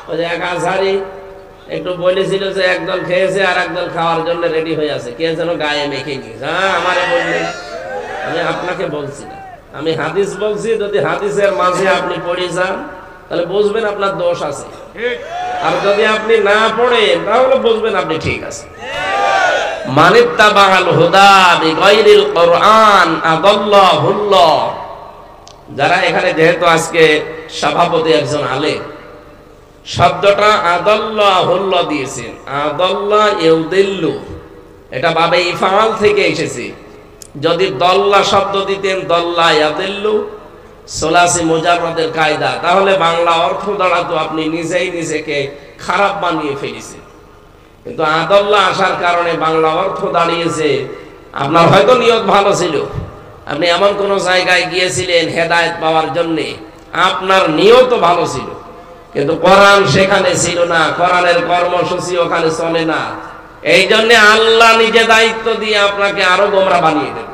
ওই যে এক আজহারি একটু বলেছিল যে একদল খেয়েছে আর একদল খাওয়ার জন্য রেডি হয়ে আছে, কে যেন গায়ে মেখে নিয়েছে। হ্যাঁ, আমারে বললেন, আমি আপনাকে বলছি না, আমি হাদিস বলছি। যদি হাদিসের মাঝে আপনি পড়ে যান তাহলে বুঝবেন আপনার দোষ আছে, আর যদি আপনি না পড়েন তাহলে বুঝবেন আপনি ঠিক আছে। মানিত্তাবাল হুদা বিগাইরিল কুরআন আদাল্লাহুল্লাহ। যারা এখানে যেহেতু আজকে সভাপতি একজন আলেম, শব্দটা আদাল্লাহুল্লাহ দিয়েছেন, আদাল্লাহ ইউদিল্লু, এটা বাবে ইফআল থেকে এসেছে। যদি দল্লা শব্দ দিতেন দল্লা ইয়াদিল্লু সোলাসি মুজাররাদের কায়দা, তাহলে বাংলা অর্থ দাঁড়াতো আপনি নিজেই নিজেকে খারাপ বানিয়ে ফেলেছেন। কিন্তু আদাল্লাহ আসার কারণে বাংলা অর্থ দাঁড়িয়েছে আপনার হয়তো নিয়ত ভালো ছিল, আপনি এমন কোন জায়গায় গিয়েছিলেন হেদায়েত পাওয়ার জন্য, আপনার নিয়ত ভালো ছিল, কিন্তু কোরআন সেখানে ছিল না, কোরআনের কর্মসূচি ওখানে চলে না। এই জন্য আল্লাহ নিজে দায়িত্ব দিয়ে আপনাকে আরো গোমরা বানিয়ে দেবে।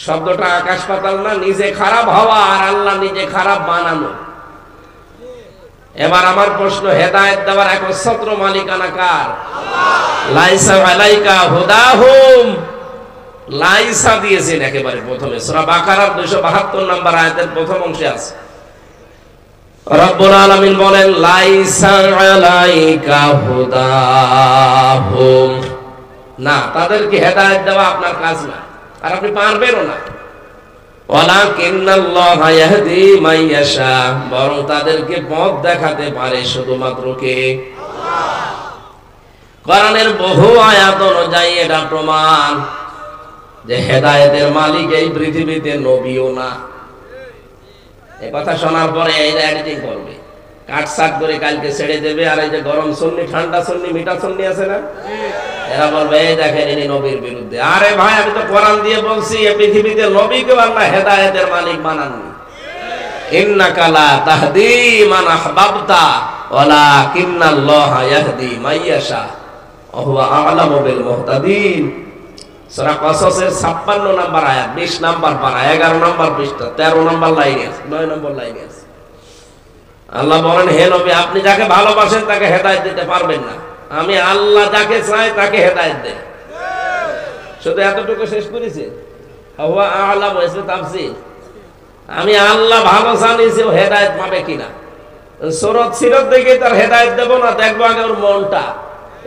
শব্দটা আকাশ পাতাল না, নিজে খারাপ হওয়া আর আল্লাহ নিজে খারাপ বানানো। এবার আমার প্রশ্ন, হেদায়েত দেওয়ার একচ্ছত্র মালিকানা কার? লাইসা আলাইকা হুদাহুম, লাইসা দিয়েছেন একেবারে প্রথমে সূরা বাকারার 272 নম্বর আয়াতের প্রথম অংশে আছে। রব্বুল আলামিন বলেন লাইসা আলাইকা হুদাহুম, না, তাদেরকে হেদায়েত দেওয়া আপনার কাজ না, আর আপনি পারবেনও না। ওয়ালাকিন্নাল্লাহা ইয়াহদি মান ইয়াশা, বরং তাদেরকে পথ দেখাতে পারে শুধুমাত্র কে? আল্লাহ। কোরআনের বহু আয়াত অনুযায়ী এটা প্রমাণ যে হেদায়েতের মালিক এই পৃথিবীতে নবীও না। এই কথা শোনার পরে এই এডিটিং করবে, কাটসাট করে কালকে ছেড়ে দেবে। আর এই যে গরম সুন্নি, ঠান্ডা সুন্নি, মিঠা সুন্নি আছে না, এরা বলবে এই দেখেন ইনি নবীর বিরুদ্ধে। আরে ভাই, আমি তো কোরআন দিয়ে বলছি এই পৃথিবীতে নবীকে আল্লাহ হেদায়েতের মালিক বানাননি। ইন্নাকা লা তাহদি মান আহবাবতা ওয়ালাকিন্নাল্লাহা ইয়াহদি মান ইয়াশা ওয়া হুয়া আ'লামু বিল মুহতাদিন। সূরা কসসের 56 নম্বর আয়াত, 20 নম্বর পারা, 11 নম্বর পৃষ্ঠা, 13 নম্বর লাইনে আছে, 9 নম্বর লাইনে আছে। আল্লাহ বলেন, হে নবী, আপনি যাকে ভালোবাসেন তাকে হেদায়েত দিতে পারবেন না, আমি আল্লাহ যাকে চাই তাকে হেদায়েত দেই। শুধু এতটুকু শেষ করেছে, হুয়া আ'লামু ইসমি তাফসীর, আমি আল্লাহ ভালো জানি যে ও হেদায়েত পাবে কিনা। সূরত সিরত দেখে তার হেদায়েত দেব না, দেখবো আগে ওর মনটা।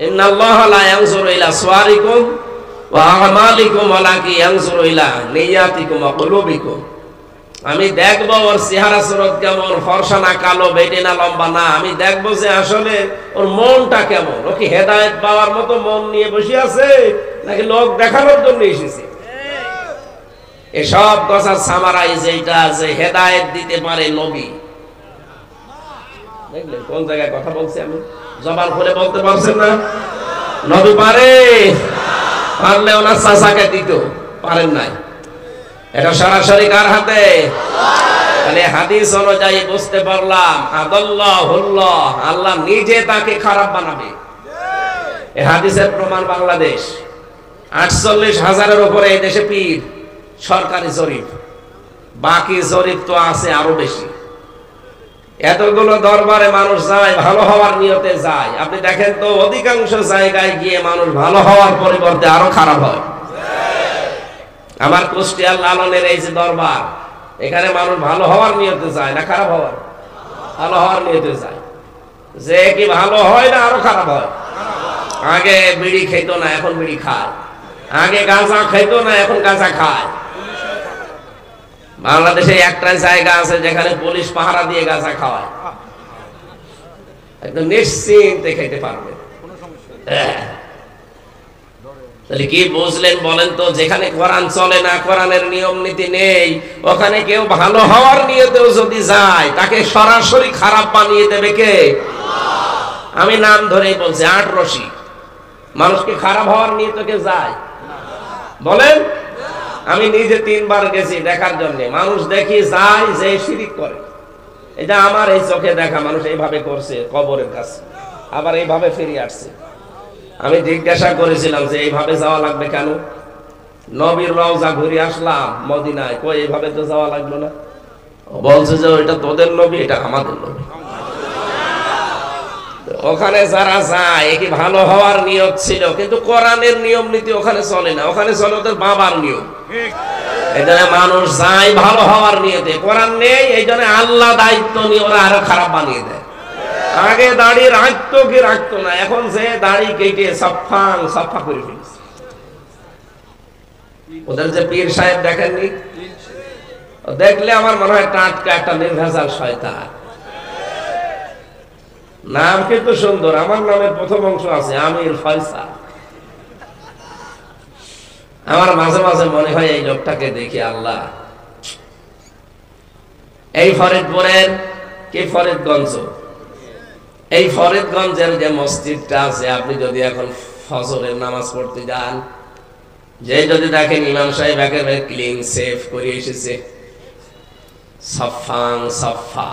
ইন্নাল্লাহা লা ইয়ানজুরু ইলা সুওয়ারিকুম ওয়া আমালিকুম ওয়ালাকিন ইয়ানজুরু ইলা নিয়াতিকুম ওয়া কুলুবিকুম। আমি দেখবো ওর চেহারা সুরত কেমন, ফর্সা না কালো, বেটে না লম্বা, না, আমি দেখবো যে আসলে ওর মনটা কেমন। ও কি হেদায়েত পাওয়ার মতো মন নিয়ে বসে আছে নাকি লোক দেখানোর জন্য এসেছে? এসব কথা সামারাইজ এইটা যে হেদায়েত দিতে পারে নবী। দেখলেন কোন জায়গায় কথা বলছি আমি? জবান খুলে বলতে পারছেন না? নবী পারে, পারলে ওনার চাচাকে দিত, পারেন নাই। এটা সরাসরি কার হাতে? তাহলে হাদিস অনুযায়ী বুঝতে পারলাম আদাল্লাহুল্লাহ, আল্লাহ নিজে তাকে খারাপ বানাবে। এই হাদিসের প্রমাণ বাংলাদেশ। 48,000-এর উপরে এই দেশে পীর, সরকারি জরিপ, বাকি জরিপ তো আছে আরো বেশি। এতগুলো দরবারে মানুষ যায়, ভালো হওয়ার নিয়তে যায়। আপনি দেখেন তো অধিকাংশ জায়গায় গিয়ে মানুষ ভালো হওয়ার পরিবর্তে আরো খারাপ হয়। আমার কুষ্টিয়ার লালনের এই যে দরবার, এখানে মানুষ ভালো হওয়ার নিয়তে যায় না খারাপ হওয়ার? ভালো হওয়ার নিয়তে যায়। যে কি ভালো হয় না আরো খারাপ হয়? আগে বিড়ি খেত না, এখন বিড়ি খায়। আগে গাঁজা খেত না, এখন গাঁজা খায়। বাংলাদেশে একটা জায়গা আছে যেখানে পুলিশ পাহারা দিয়ে গাঁজা খাওয়ায়, একদম নিশ্চিন্তে খেতে পারবে। তাহলে কি বুঝলেন বলেন তো? যেখানে কোরআন চলে না, কোরআনের নিয়ম নীতি নেই, ওখানে কেউ ভালো হওয়ার নিয়তেও যদি যায় তাকে সরাসরি খারাপ বানিয়ে দেবে কে? আমি নাম ধরেই বলছি, 8 রশি। মানুষকে খারাপ হওয়ার নিয়তে কে যায় বলেন? আমি নিজে 3 বার গেছি দেখার জন্য। মানুষ দেখি যায় যে শিরিক করে। এটা আমার এই চোখে দেখা, মানুষ এইভাবে করছে কবরের কাছে, আবার এইভাবে ফিরে আসছে। আমি জিজ্ঞাসা করেছিলাম যে এইভাবে যাওয়া লাগবে কেন? নবীর রওজা ঘুরে আসলাম মদিনায়, কই এইভাবে তো যাওয়া লাগলো না। বলছে যে ওইটা তোদের নবী, এটা আমাদের নবী। ওখানে যারা যায় কি ভালো হওয়ার নিয়ত ছিল, কিন্তু কোরআনের নিয়ম নীতি ওখানে চলে না, ওখানে চলে ওদের বাবার নিয়ম। এই জন্য মানুষ যায় ভালো হওয়ার নিয়তে, কোরআন নেই, এই জন্য আল্লাহ দায়িত্ব নিয়ে ওরা আরো খারাপ বানিয়ে দেয়। আগে দাড়ি রাখতো কি রাখতো না, এখন যে দাড়ি কেটে সাফা করে ফেলছে। ওদের যে পীর সাহেব দেখেননি, দেখলে আমার মনে হয় টাটকা একটা নির্ভেজাল শয়তান। নাম কিন্তু সুন্দর, আমার নামের প্রথম অংশ আছে আমির ফয়সাল। আমার মাঝে মাঝে মনে হয় এই লোকটাকে দেখি, আল্লাহ, এই ফরিদপুরের কি ফরিদগঞ্জ, এই ফরিদগঞ্জের যে মসজিদটা আছে, আপনি যদি এখন ফজরের নামাজ পড়তে যান, যে যদি দেখেন ইমাম সাহেব একেবারে ক্লিন সেফ করে এসেছে, সাফা,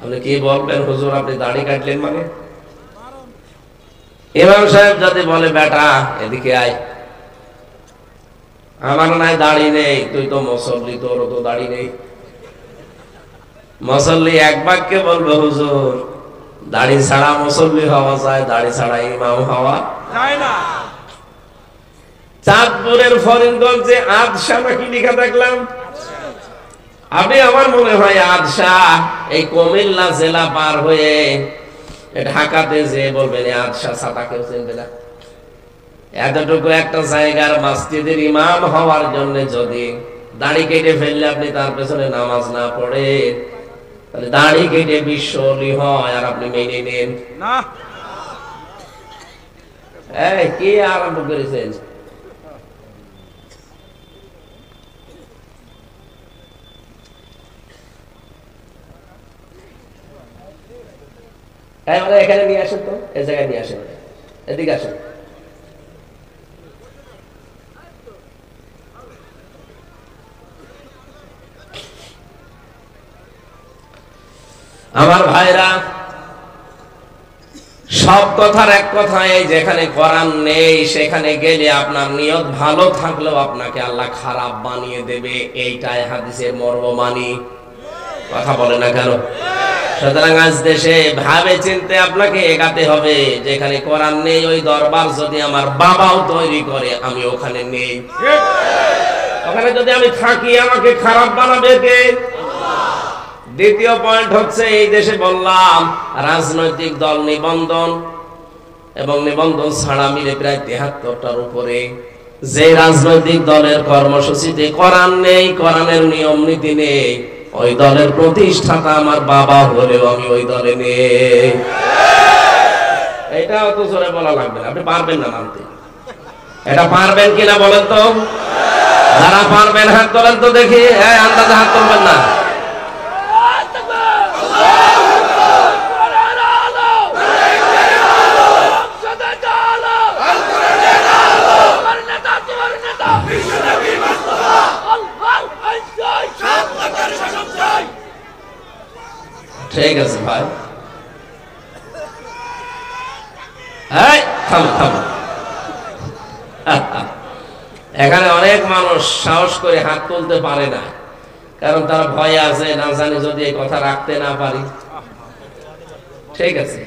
আপনি কি বলবেন, হুজুর আপনি দাড়ি কাটলেন মানে? ইমাম সাহেব যদি বলে বেটা এদিকে আয়, আমার নাই দাড়ি নেই, তুই তো মুসল্লি, তোর তো দাড়ি নেই। মুসল্লি এক বাক্যে বলবে হুজুর দাড়ি ছাড়া মুসল্লি হওয়া যায়, দাড়ি ছাড়া ইমাম হওয়া যায় না। চাঁদপুরের ফরিদগঞ্জে আদশা নাকি লেখা দেখলাম, আমি আমার মনে হয় আদশা এই কুমিল্লা জেলা পার হয়ে ঢাকাতে যে বলবেন আদশা ছাতা কেউ চিনবে না। এতটুকু একটা জায়গার মসজিদের ইমাম হওয়ার জন্য যদি দাড়ি কেটে ফেললে আপনি তার পেছনে নামাজ না পড়ে, তাহলে দাড়ি কেটে বিশ্বলি হয় আর আপনি মেনে নেন না। এই কি আরম্ভ করেছেন? এখানে নিয়ে আসেন তো, এই জায়গায় নিয়ে আসেন, এদিকে আসেন। আমার ভাইরা, সব কথার এক কথা, এই যেখানে কোরআন নেই সেখানে গেলে আপনার নিয়ত ভালো থাকলেও আপনাকে আল্লাহ খারাপ বানিয়ে দেবে, এইটাই হাদিসের মর্মমানি। কথা বলে না কেন? সুতরাং আজ দেশে ভাবে চিনতে আপনাকে এগাতে হবে, যেখানে কোরআন নেই ওই দরবার যদি আমার বাবাও তৈরি করে আমি ওখানে নেই। ওখানে যদি আমি থাকি আমাকে খারাপ বানাবে কে? দ্বিতীয় পয়েন্ট হচ্ছে, এই দেশে বললাম রাজনৈতিক দল নিবন্ধন এবং নিবন্ধন ছাড়া মিলে প্রায় ৭৩টার উপরে। যে রাজনৈতিক দলের কর্মসূচিতে কোরআন নেই, কোরআনের নিয়ম নীতি নেই, ওই দলের প্রতিষ্ঠাতা আমার বাবা হলেও আমি ওই দলে নেই। এটা অত জোরে বলা লাগবে না, আপনি পারবেন না মানতে। এটা পারবেন কিনা বলেন তো? যারা পারবেন হাত তোলেন তো দেখি। আন্দাজে হাত তুলবেন না। ঠিক আছে ভাই, এখানে অনেক মানুষ সাহস করে হাত তুলতে পারে না, কারণ তারা ভয় আছে, না জানি যদি এই কথা রাখতে না পারি। ঠিক আছে,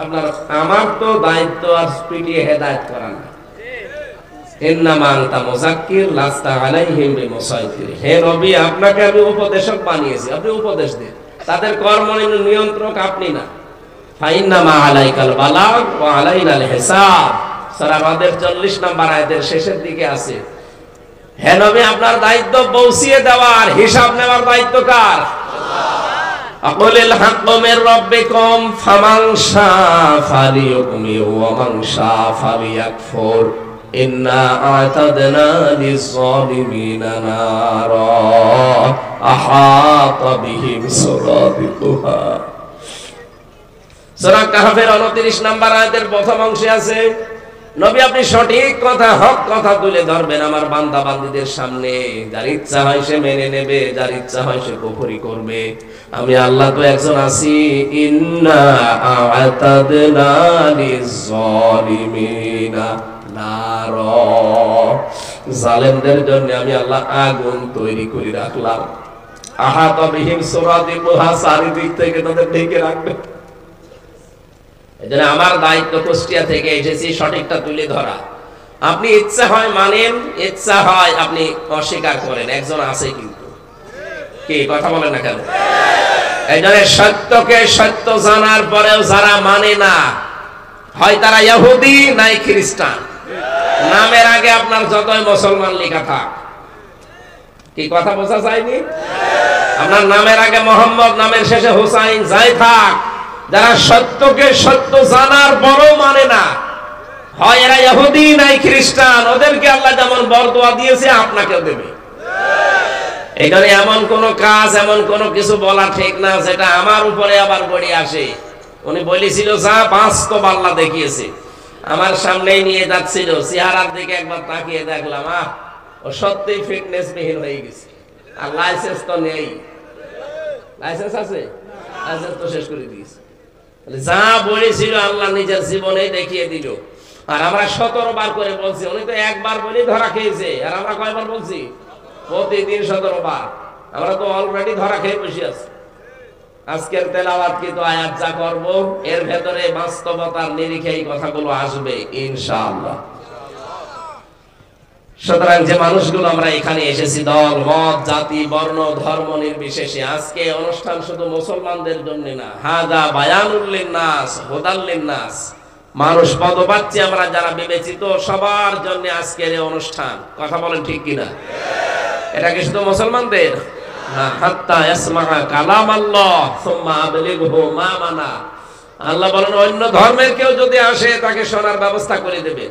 আপনার আমার তো দায়িত্ব আর পিটিয়ে হেদায়েত করা না। ইন্নামা আনতা মুযাক্কির লাস্তা আলাইহিম বিমুসাইতির। হে নবী, আপনাকে আমি উপদেশক বানিয়েছি, আপনি উপদেশ দিন, তাদের কর্ম নিয়ন্ত্রক আপনি না। ফাইন্নামা আলাইকাল বালাগ ওয়া আলাইনাল হিসাব। সূরা বাদের 40 নম্বর আয়াতের শেষের দিকে আছে, হে নবী আপনার দায়িত্ব পৌঁছিয়ে দেওয়া, আর হিসাব নেওয়ার দায়িত্ব কার? আল্লাহ। আকুলিল হাক্কু মির রাব্বিকুম ফামান শাআ ফালিয়ুমিন ওয়া মান শাআ ফালিয়াকফুর ইন্না আ'তাদনা লিয-যালিমিনা নারা আহাতা বিহিম সুরাদিকুহা। সূরা কাহফের 29 নম্বর আয়াতের প্রথম অংশে আছে, নবী আপনি সঠিক কথা, হক কথা তুলে ধরবেন আমার বান্দা বান্দীদের সামনে। যার ইচ্ছা হয় সে মেনে নেবে, যার ইচ্ছা হয় সে কুফরি করবে। আমি আল্লাহ তো একজন আছি, ইন্না আ'তাদনা লিয-যালিমিনা নারা। জালেমদের জন্য আমি আল্লাহ আগুন তৈরি করে রাখলাম। আহাতা বিহিম সুরাদিকুহা, চারিদিক থেকে তাদের ঢেকে রাখবে। এজন্য আমার দায়িত্ব কুষ্টিয়া থেকে এসেছি সঠিকটা তুলে ধরা। আপনি ইচ্ছা হয় মানেন, ইচ্ছা হয় আপনি অস্বীকার করেন, একজন আছে কিন্তু, কি কথা বলেন না কেন? এই জন্য সত্যকে সত্য জানার পরেও যারা মানে না, হয় তারা ইহুদি নাই খ্রিস্টান। নামের আগে আপনার যতই মুসলমান লেখা থাক, কি কথা বোঝা যায়নি? আপনার নামের আগে মোহাম্মদ, নামের শেষে হুসাইন যাই থাক, যারা সত্যকে সত্য জানার পরও মানে না, হয় এরা ইহুদি নাই খ্রিস্টান, ওদেরকে আল্লাহ যেমন বরদোয়া দিয়েছে আপনাকেও দেবে। এখানে এমন কোন কাজ, এমন কোন কিছু বলা ঠিক না যেটা আমার উপরে আবার গড়িয়ে আসে। উনি বলেছিল যা বাস্তব আল্লাহ দেখিয়েছে, আমার সামনেই নিয়ে যাচ্ছিল, চেহারার দিকে একবার তাকিয়ে দেখলাম, ও সত্যিই ফিটনেস বিহীন হয়ে গেছে। আর লাইসেন্স তো নেই। লাইসেন্স আছে? লাইসেন্স তো শেষ করে দিয়েছে। যা বলেছিল আল্লাহ নিজের জীবনেই দেখিয়ে দিল। আর আমরা 17 বার করে বলছি, উনি তো একবার বলেই ধরা খেয়েছে, আর আমরা কয়বার বলছি? প্রতিদিন 17 বার। আমরা তো অলরেডি ধরা খেয়ে বসে আছি। আজকের তেলাওয়াত কিন্তু আয়াত যা করব, এর ভেতরে বাস্তবতার নিরিখে এই কথাগুলো আসবে ইনশাআল্লাহ। সুতরাং যে মানুষগুলো আমরা এখানে এসেছি, দল মত জাতি বর্ণ ধর্ম নির্বিশেষে, আজকে অনুষ্ঠান শুধু মুসলমানদের জন্য না, হাদা বায়ানুল লিন্নাস হুদাল লিন্নাস, মানুষ পদ পাচ্ছে আমরা যারা বিবেচিত, সবার জন্য আজকের এই অনুষ্ঠান। কথা বলেন ঠিক কিনা? এটা কি শুধু মুসলমানদের না? হাত্তা ইয়াসমাআ কালাম আল্লাহ সুম্মা আবলিগহু মা মানা, আল্লাহ বলেন অন্য ধর্মের কেউ যদি আসে তাকে শোনার ব্যবস্থা করে দেবে,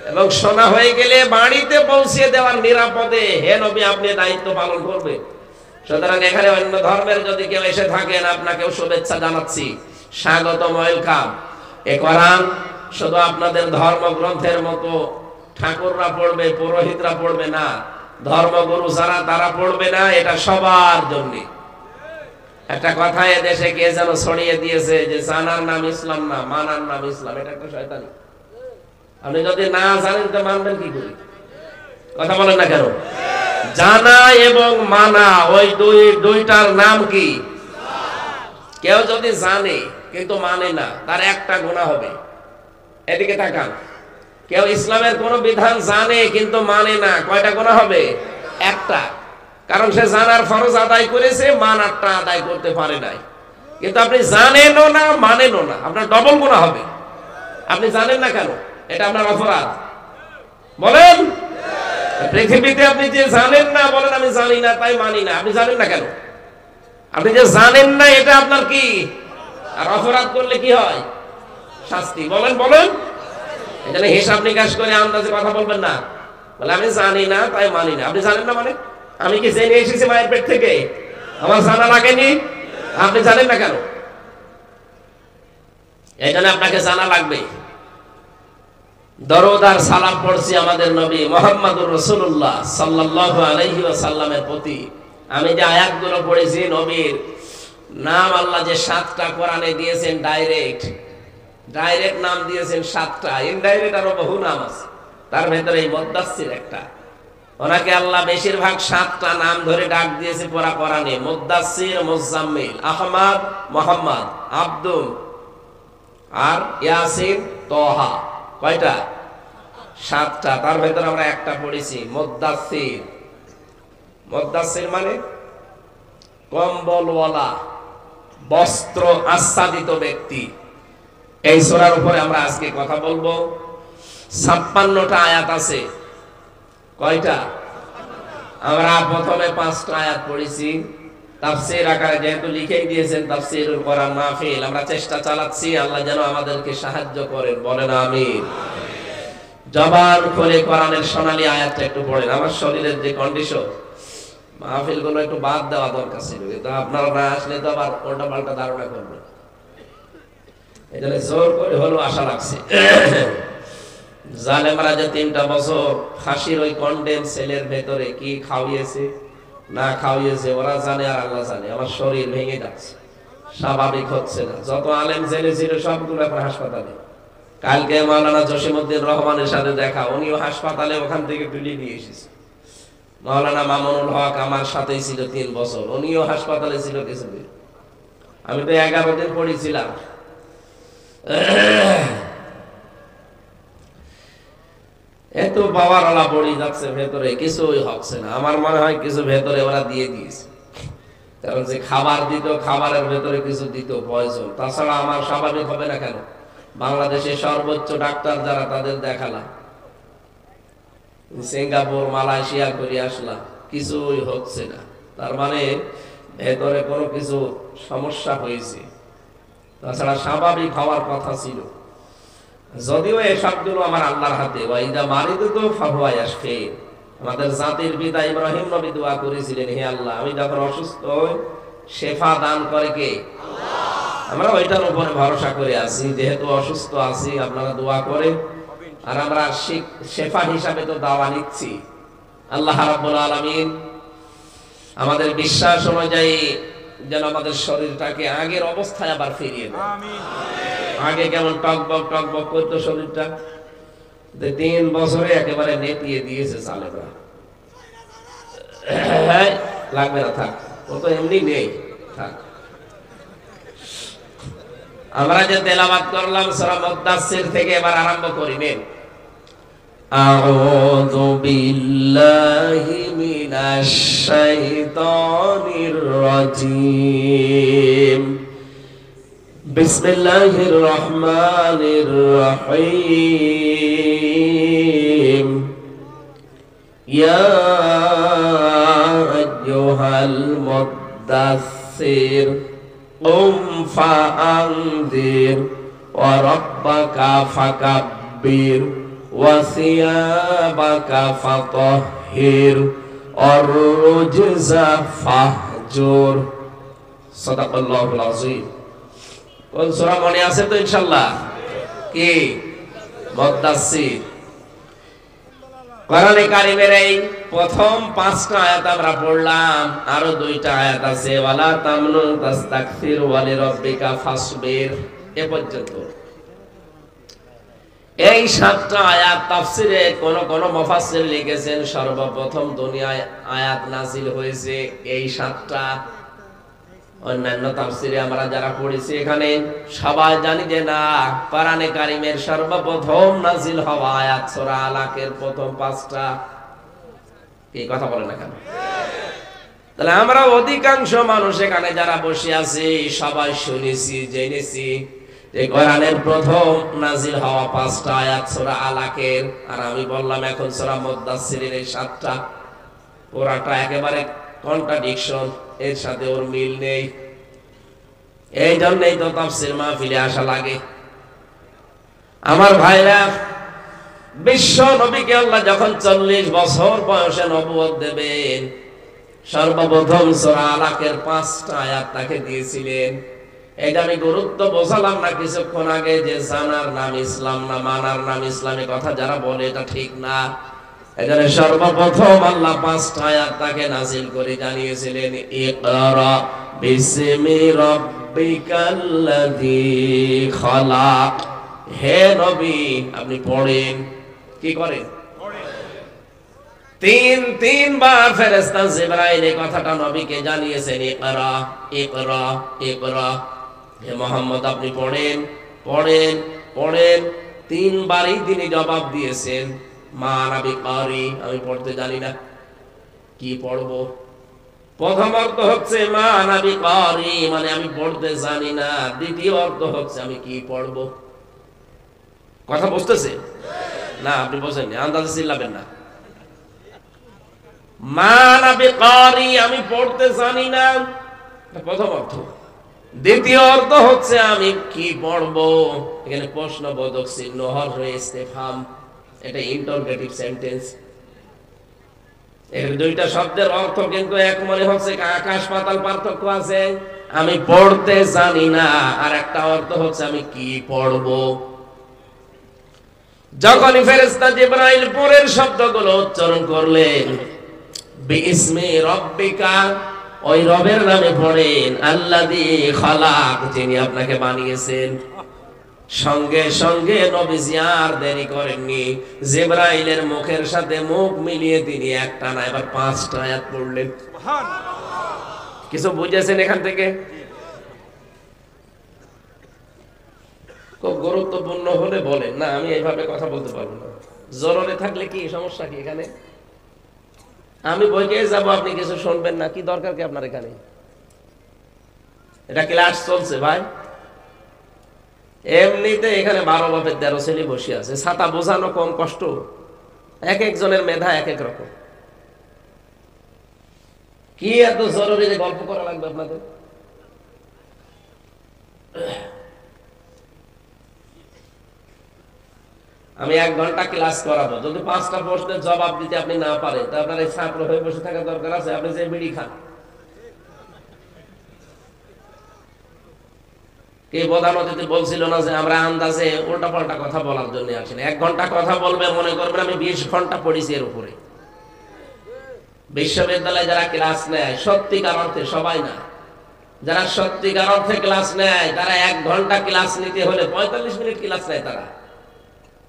এবং শোনা হয়ে গেলে বাড়িতে পৌঁছে দেওয়ার নিরাপদে হে নবী আপনি দায়িত্ব পালন করবে। সুতরাং এখানে অন্য ধর্মের যদি কেউ এসে থাকেন, আপনাকেও শুভেচ্ছা জানাচ্ছি, স্বাগতম, ওয়েলকাম। এ কোরআন শুধু আপনাদের ধর্মগ্রন্থের মতো ঠাকুররা পড়বে, পুরোহিতরা পড়বে না, ধর্মগুরু যারা তারা পড়বে না, এটা সবার জন্য। একটা কথা এ দেশে কে যেন ছড়িয়ে দিয়েছে যে জানার নাম ইসলাম না, মানার নাম ইসলাম। এটা একটা শয়তানি। আপনি যদি না জানেন তো মানবেন কি করে? কথা বলেন না কেন? জানা এবং মানা, ওই দুইটার নাম কি? কেউ যদি জানে কিন্তু মানে না, তার একটা গুনাহ হবে। এদিকে তাকান, কেউ ইসলামের কোন বিধান জানে কিন্তু মানে না, কয়টা গুনাহ হবে? একটা। কারণ সে জানার ফরজ আদায় করেছে, মানারটা আদায় করতে পারে নাই। কিন্তু আপনি জানেনও না মানেনও না, আপনার ডবল গুনাহ হবে। আপনি জানেন না কেন? এটা আপনার অপরাধ। বলেন, পৃথিবীতে আপনি যে জানেন না, বলেন আমি জানি না তাই মানি না, আপনি জানেন না কেন? আপনি যে জানেন না এটা আপনার কি? আর অপরাধ করলে কি হয়? শাস্তি। বলেন বলেন। এখানে হিসাব নিকাশ করে আন্দাজে কথা বলবেন না। বলে আমি জানি না তাই মানি না। আপনি জানেন না মানে? আমি কি জেনে এসেছি মায়ের পেট থেকে? আমার জানা লাগেনি? আপনি জানেন না কেন? এই জন্য আপনাকে জানা লাগবে। দরুদ আর সালাম পড়ছি আমাদের নবী মুহাম্মদুর রাসূলুল্লাহ সাল্লাল্লাহু আলাইহি ওয়াসাল্লামের প্রতি। আমি যে আয়াতগুলো পড়েছি, নবীর নাম আল্লাহ যে 7টা কোরআনে দিয়েছেন, ডাইরেক্ট নাম দিয়েছেন 7টা, ইনডাইরেক্ট আরো বহু নাম আছে। তার ভেতরে এই মুদ্দাসসির একটা। ওনাকে আল্লাহ বেশিরভাগ 7টা নাম ধরে ডাক দিয়েছে পুরা কোরআনে। মুদ্দাসসির, মুজাম্মিল, আহমদ, মুহাম্মদ, আব্দুল আর ইয়াসিন, তোহা। কয়টা? 7টা। তার ভেতরে আমরা একটা পড়েছি মুদ্দাসসির। মুদ্দাসসির মানে কম্বলওয়ালা, বস্ত্র আচ্ছাদিত ব্যক্তি। এই সূরার উপরে আমরা আজকে কথা বলবো। 56টা আয়াত আছে। কয়টা? আমরা প্রথমে 5টা আয়াত পড়েছি তাফসীর আকারে, যেহেতু লিখেই দিয়েছেন তাফসীরুল কোরআন মাহফিল। আমরা চেষ্টা চালাচ্ছি, আল্লাহ যেন আমাদেরকে সাহায্য করেন, বলেন আমিন। জবান খুলে কোরআনের সোনালী আয়াতটা একটু পড়েন। আমার শরীরের যে কন্ডিশন, মাহফিল গুলো একটু বাদ দেওয়া দরকার ছিল, কিন্তু আপনারা না আসলে তো আবার উল্টা পাল্টা ধারণা করবেন। এই জন্য জোর করে হলেও আশা লাগছে। জালেমরা যে 3টা বছর ফাঁসির ওই কন্ডেম সেলের ভেতরে কি খাওয়িয়েছে না খাওয়িয়েছে ওরা জানে আর আল্লাহ জানে। আমার শরীর ভেঙে যাচ্ছে, স্বাভাবিক হচ্ছে না। যত আলেম জেলে ছিল সবগুলো এখন হাসপাতালে। কালকে মাওলানা জসিমউদ্দিন রহমানের সাথে দেখা, উনিও হাসপাতালে, ওখান থেকে তুলে নিয়ে এসেছে। মাওলানা মামুনুল হক আমার সাথেই ছিল 3 বছর, উনিও হাসপাতালে ছিল কিছুদিন। আমি তো 11 দিন পড়েছিলাম। এত বাবার আলা পড়ে যাচ্ছে ভেতরে, কিছুই হচ্ছে না। আমার মনে হয় কিছু ভেতরে ওরা দিয়ে দিয়েছে, কারণ যে খাবার দিত, খাবারের ভেতরে কিছু দিত পয়জন। তাছাড়া আমার স্বাভাবিক হবে না কেন? বাংলাদেশের সর্বোচ্চ ডাক্তার যারা, তাদের দেখালাম, সিঙ্গাপুর মালয়েশিয়া করে আসলাম, কিছুই হচ্ছে না। তার মানে ভেতরে কোনো কিছু সমস্যা হয়েছে। তাছাড়া স্বাভাবিক হওয়ার কথা ছিল। যদিও এসবগুলো আমার আল্লাহর হাতে। ওয়াইদা মারিদতু ফাহুয়া ইয়াশফিন। আমাদের জাতির পিতা ইব্রাহিম নবী দোয়া করেছিলেন, হে আল্লাহ, আমি যখন অসুস্থ হই, শেফা দান করে কে? আল্লাহ। আমরা ওইটার উপরে ভরসা করে আছি, যেহেতু অসুস্থ আছি, আপনারা দোয়া করেন। আর আমরা শেফা হিসাবে তো দাওয়া নিচ্ছি। আল্লাহ রাব্বুল আলামিন আমাদের বিশ্বাস অনুযায়ী যেন আমাদের শরীরটাকে আগের অবস্থায় আবার ফিরিয়ে দেয়। আমিন। আগে কেমন টকবক টকবক করতো শরীরটা, 3 বছরে একেবারে নেতিয়ে দিয়েছে চালেরা। লাগবে না, থাক, ও তো এমনি নেই, থাক। আমরা যে তেলাওয়াত করলাম সূরা মুদ্দাসসির থেকে, এবার আরম্ভ করি। নেন, আউযু বিল্লাহি মিনাশ শাইতানির রাজীম। বিসমিল্লাহির রহমানির রহিম। ইয়া আইয়ুহাল মুদ্দাসসির কুম ফাআনযির ওয়া রাব্বাকা ফাকাব্বির ওয়া সিয়াবাকা ফাতাহহির ওয়ার রুজজা ফাহজুর। সাদাকাল্লাহুল আযীম। কোন সূরা মনে আছে তো ইনশাআল্লাহ? কি? মুদ্দাসসির। কোরআনে কারীমের এই প্রথম 5টা আয়াত আমরা পড়লাম, আরো 2টা আয়াত আছে, ওয়ালা তামনুন তাস্তাকসির ওয়া লিরাব্বিকা ফাসবির, এ পর্যন্ত। এই 7টা আয়াত তাফসিরে কোন মুফাসসির লিখেছেন সর্বপ্রথম দুনিয়ায় আয়াত নাযিল হয়েছে এই 7টা। অন্যান্য তাফসিরে আমরা যারা পড়েছি এখানে সবাই জানি যে না, কোরআনে কারীমের সর্বপ্রথম নাযিল হওয়া আয়াত সূরা আলাকের প্রথম 5টা। কি কথা বলেন না কেন? তাহলে আমরা অধিকাংশ মানুষ এখানে যারা বসে আছি সবাই শুনেছি, জেনেছি যে কোরআনের প্রথম নাযিল হওয়া 5টা আয়াত সূরা আলাকের। আর আমি বললাম এখন সূরা মুদ্দাসসিরের এই 7টা, পুরাটা একেবারে কন্ট্রাডিকশন, এর সাথে ওর মিল নেই। এই জন্যই তো তাফসীর মাহফিলে আসা লাগে। আমার ভাইরা, বিশ্ব নবীকে আল্লাহ যখন 40 বছর বয়সে নবুয়ত দেবেন, সর্বপ্রথম সূরা আলাকের 5টা আয়াত তাকে দিয়েছিলেন। এটা আমি গুরুত্ব বোঝালাম না কিছুক্ষণ আগে, যে জানার নাম ইসলাম না মানার নাম ইসলামে কথা যারা বলে এটা ঠিক না। এখানে সর্বপ্রথম আল্লাহ 5টা আয়াত তাকে নাযিল করে জানিয়েছিলেন, ইকরা বিসমি রাব্বিকাল্লাযী খালাক। হে নবী, আপনি পড়েন। কি করেন? তিনবার ফেরেশতা জিবরাইল এই কথাটা নবীকে জানিয়েছেন, ইকরা ইকরা ইকরা। হে মুহাম্মদ, আপনি পড়েন পড়েন পড়েন। 3বারই তিনি জবাব দিয়েছেন, মা আনা বিকারি, আমি পড়তে জানি না, কি পড়বো? প্রথম অর্থ হচ্ছে মা আনা বিকারি, মানে আমি পড়তে জানি না। দ্বিতীয় অর্থ হচ্ছে আমি কি পড়বো? কথা বুঝতেছে না? আপনি বোঝেননি, আন্দাজে চিল্লাবেন না। মা আনা বিকারি, আমি পড়তে জানি না, প্রথম অর্থ। দ্বিতীয় অর্থ হচ্ছে আমি কি পড়বো? এখানে প্রশ্নবোধক চিহ্ন, হরফে ইস্তেফহাম, এটা ইন্টারোগেটিভ সেন্টেন্স। এর 2টা শব্দের অর্থ কিন্তু এক মনে হচ্ছে, আকাশ পাতাল পার্থক্য আছে। আমি পড়তে জানি না, আর একটা অর্থ হচ্ছে আমি কি পড়বো। যখনই ফেরেশতা জিবরাইল পরের শব্দগুলো উচ্চারণ করলেন, বিইসমি রাব্বিকা, ওই রবের নামে পড়েন, আল্লাযী খালাক, যিনি আপনাকে বানিয়েছেন। সঙ্গে সঙ্গে নবীজি আর দেরি করেননি, জিবরাইলের মুখের সাথে মুখ মিলিয়ে তিনি একটানা এবার 5টা আয়াত পড়লেন। কিছু বুঝেছেন এখান থেকে? খুব গুরুত্বপূর্ণ হলে বলেন, না আমি এইভাবে কথা বলতে পারবো না। জরুরি থাকলে কি সমস্যা কি এখানে? আমি বইকে যাব, আপনি কিছু শুনবেন না, কি দরকার কি আপনার এখানে? এটা ক্লাস চলছে ভাই। এমনিতে এখানে 12 বাপের 13 ছেলে বসে আছে, ছাতা বোঝানো কম কষ্ট? এক একজনের মেধা এক এক রকম। কি এত জরুরি যে গল্প করা লাগবে আপনাদের? আমি 1 ঘন্টা ক্লাস করাবো, যদি 5টা প্রশ্নের জবাব দিতে আপনি না পারেন তা আপনার এই ছাত্র হয়ে বসে থাকার দরকার আছে? আপনি যে বিড়ি খান, কে প্রধান অতিথি বলছিল না যে আমরা আন্দাজে উল্টা পাল্টা কথা বলার জন্য আসি না। 1 ঘন্টা কথা বলবে, মনে করবেন আমি 20 ঘন্টা পড়েছি এর উপরে। বিশ্ববিদ্যালয়ে যারা ক্লাস নেয় সত্যিকার অর্থে, সবাই না, যারা সত্যিকার অর্থে ক্লাস নেয় তারা 1 ঘন্টা ক্লাস নিতে হলে 45 মিনিট ক্লাস নেয়। তারা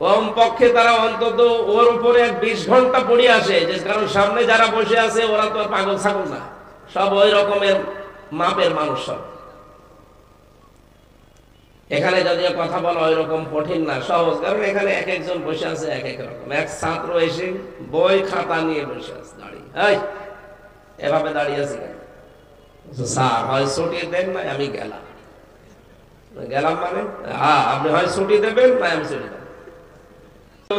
কমপক্ষে তারা অন্তত ওর উপরে 20 ঘন্টা পড়ে আসে, যে কারণ সামনে যারা বসে আছে ওরা তো পাগল ছাগল না, সব ওই রকমের মাপের মানুষ সব। এখানে যদিও কথা বলা ওই রকম কঠিন না, সহজ, কারণ এখানে এক একজন বসে আছে এক এক রকম। এক ছাত্র এসে বই খাতা নিয়ে বসে আছে দাঁড়িয়ে, এভাবে দাঁড়িয়ে আছে কেন? স্যার হয় ছুটি দেন না আমি গেলাম। গেলাম মানে আপনি হয় ছুটি দেবেন না আমি চলে যাব।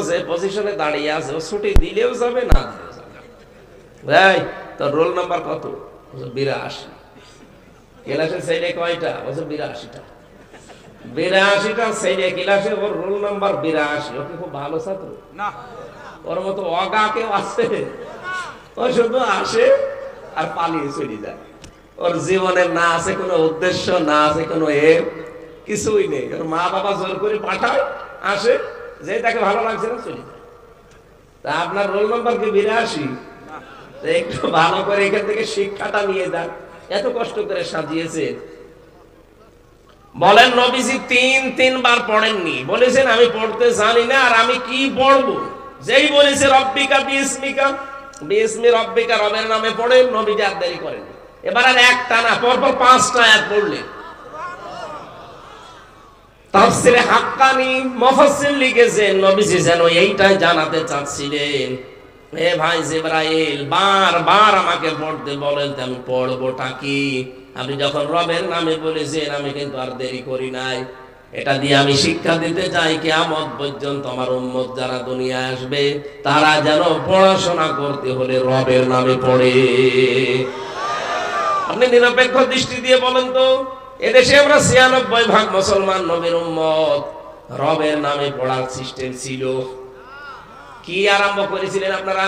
যে পজিশনে দাঁড়িয়ে আছে ও ছুটি দিলেও যাবে না দিলেও যাবে। ভাই তোর রোল নাম্বার কত? 82। ক্লাসে ছেলে কয়টা? 82টা। 82টা ছেলে ক্লাসে, ওর রোল নাম্বার 82। ও কি খুব ভালো ছাত্র না? ওর মতো অগা কেউ আছে? ও শুধু আসে আর পালিয়ে চলে যায়। ওর জীবনের না আছে কোনো উদ্দেশ্য, না আছে কোনো কিছুই নেই। ওর মা বাবা জোর করে পাঠায়, আসে, যে তাকে ভালো লাগছে না চলে যায়। তা আপনার রোল নাম্বার কি 82? একটু ভালো করে এখান থেকে শিক্ষাটা নিয়ে যান। এত কষ্ট করে সাজিয়েছে। বলেন নবীজি 3বার পড়েননি, বলেছেন আমি পড়তে জানি না আর আমি কি পড়বো। যেই বলেছে রব্বিকা বিসমিকা, বিসমি রব্বিকা, রবের নামে পড়েন, নবীজি আর দেরি করেন। এবার আর একটানা পরপর 5টা আয়াত পড়লেন। তাফসিরে হাক্কানি মুফাসসির লিখেছেন নবীজি যেন এইটাই জানাতে চাচ্ছিলেন, হে ভাই জিবরাইল বারবার আমাকে পড়তে বলেন, আমি পড়বোটা কি? আপনি যখন রবের নামে বলেছেন আমি কিন্তু আর দেরি করি নাই। এটা দিয়ে আমি শিক্ষা দিতে চাই কিয়ামত পর্যন্ত আমার উম্মত যারা দুনিয়ায় আসবে তারা যেন পড়াশোনা করতে হলে রবের নামে পড়ে। আপনি নিরপেক্ষ দৃষ্টি দিয়ে বলেন তো, এদেশে আমরা 96% মুসলমান নবীর উম্মত, রবের নামে পড়ার সিস্টেম ছিল। কি আরম্ভ করেছিলেন আপনারা?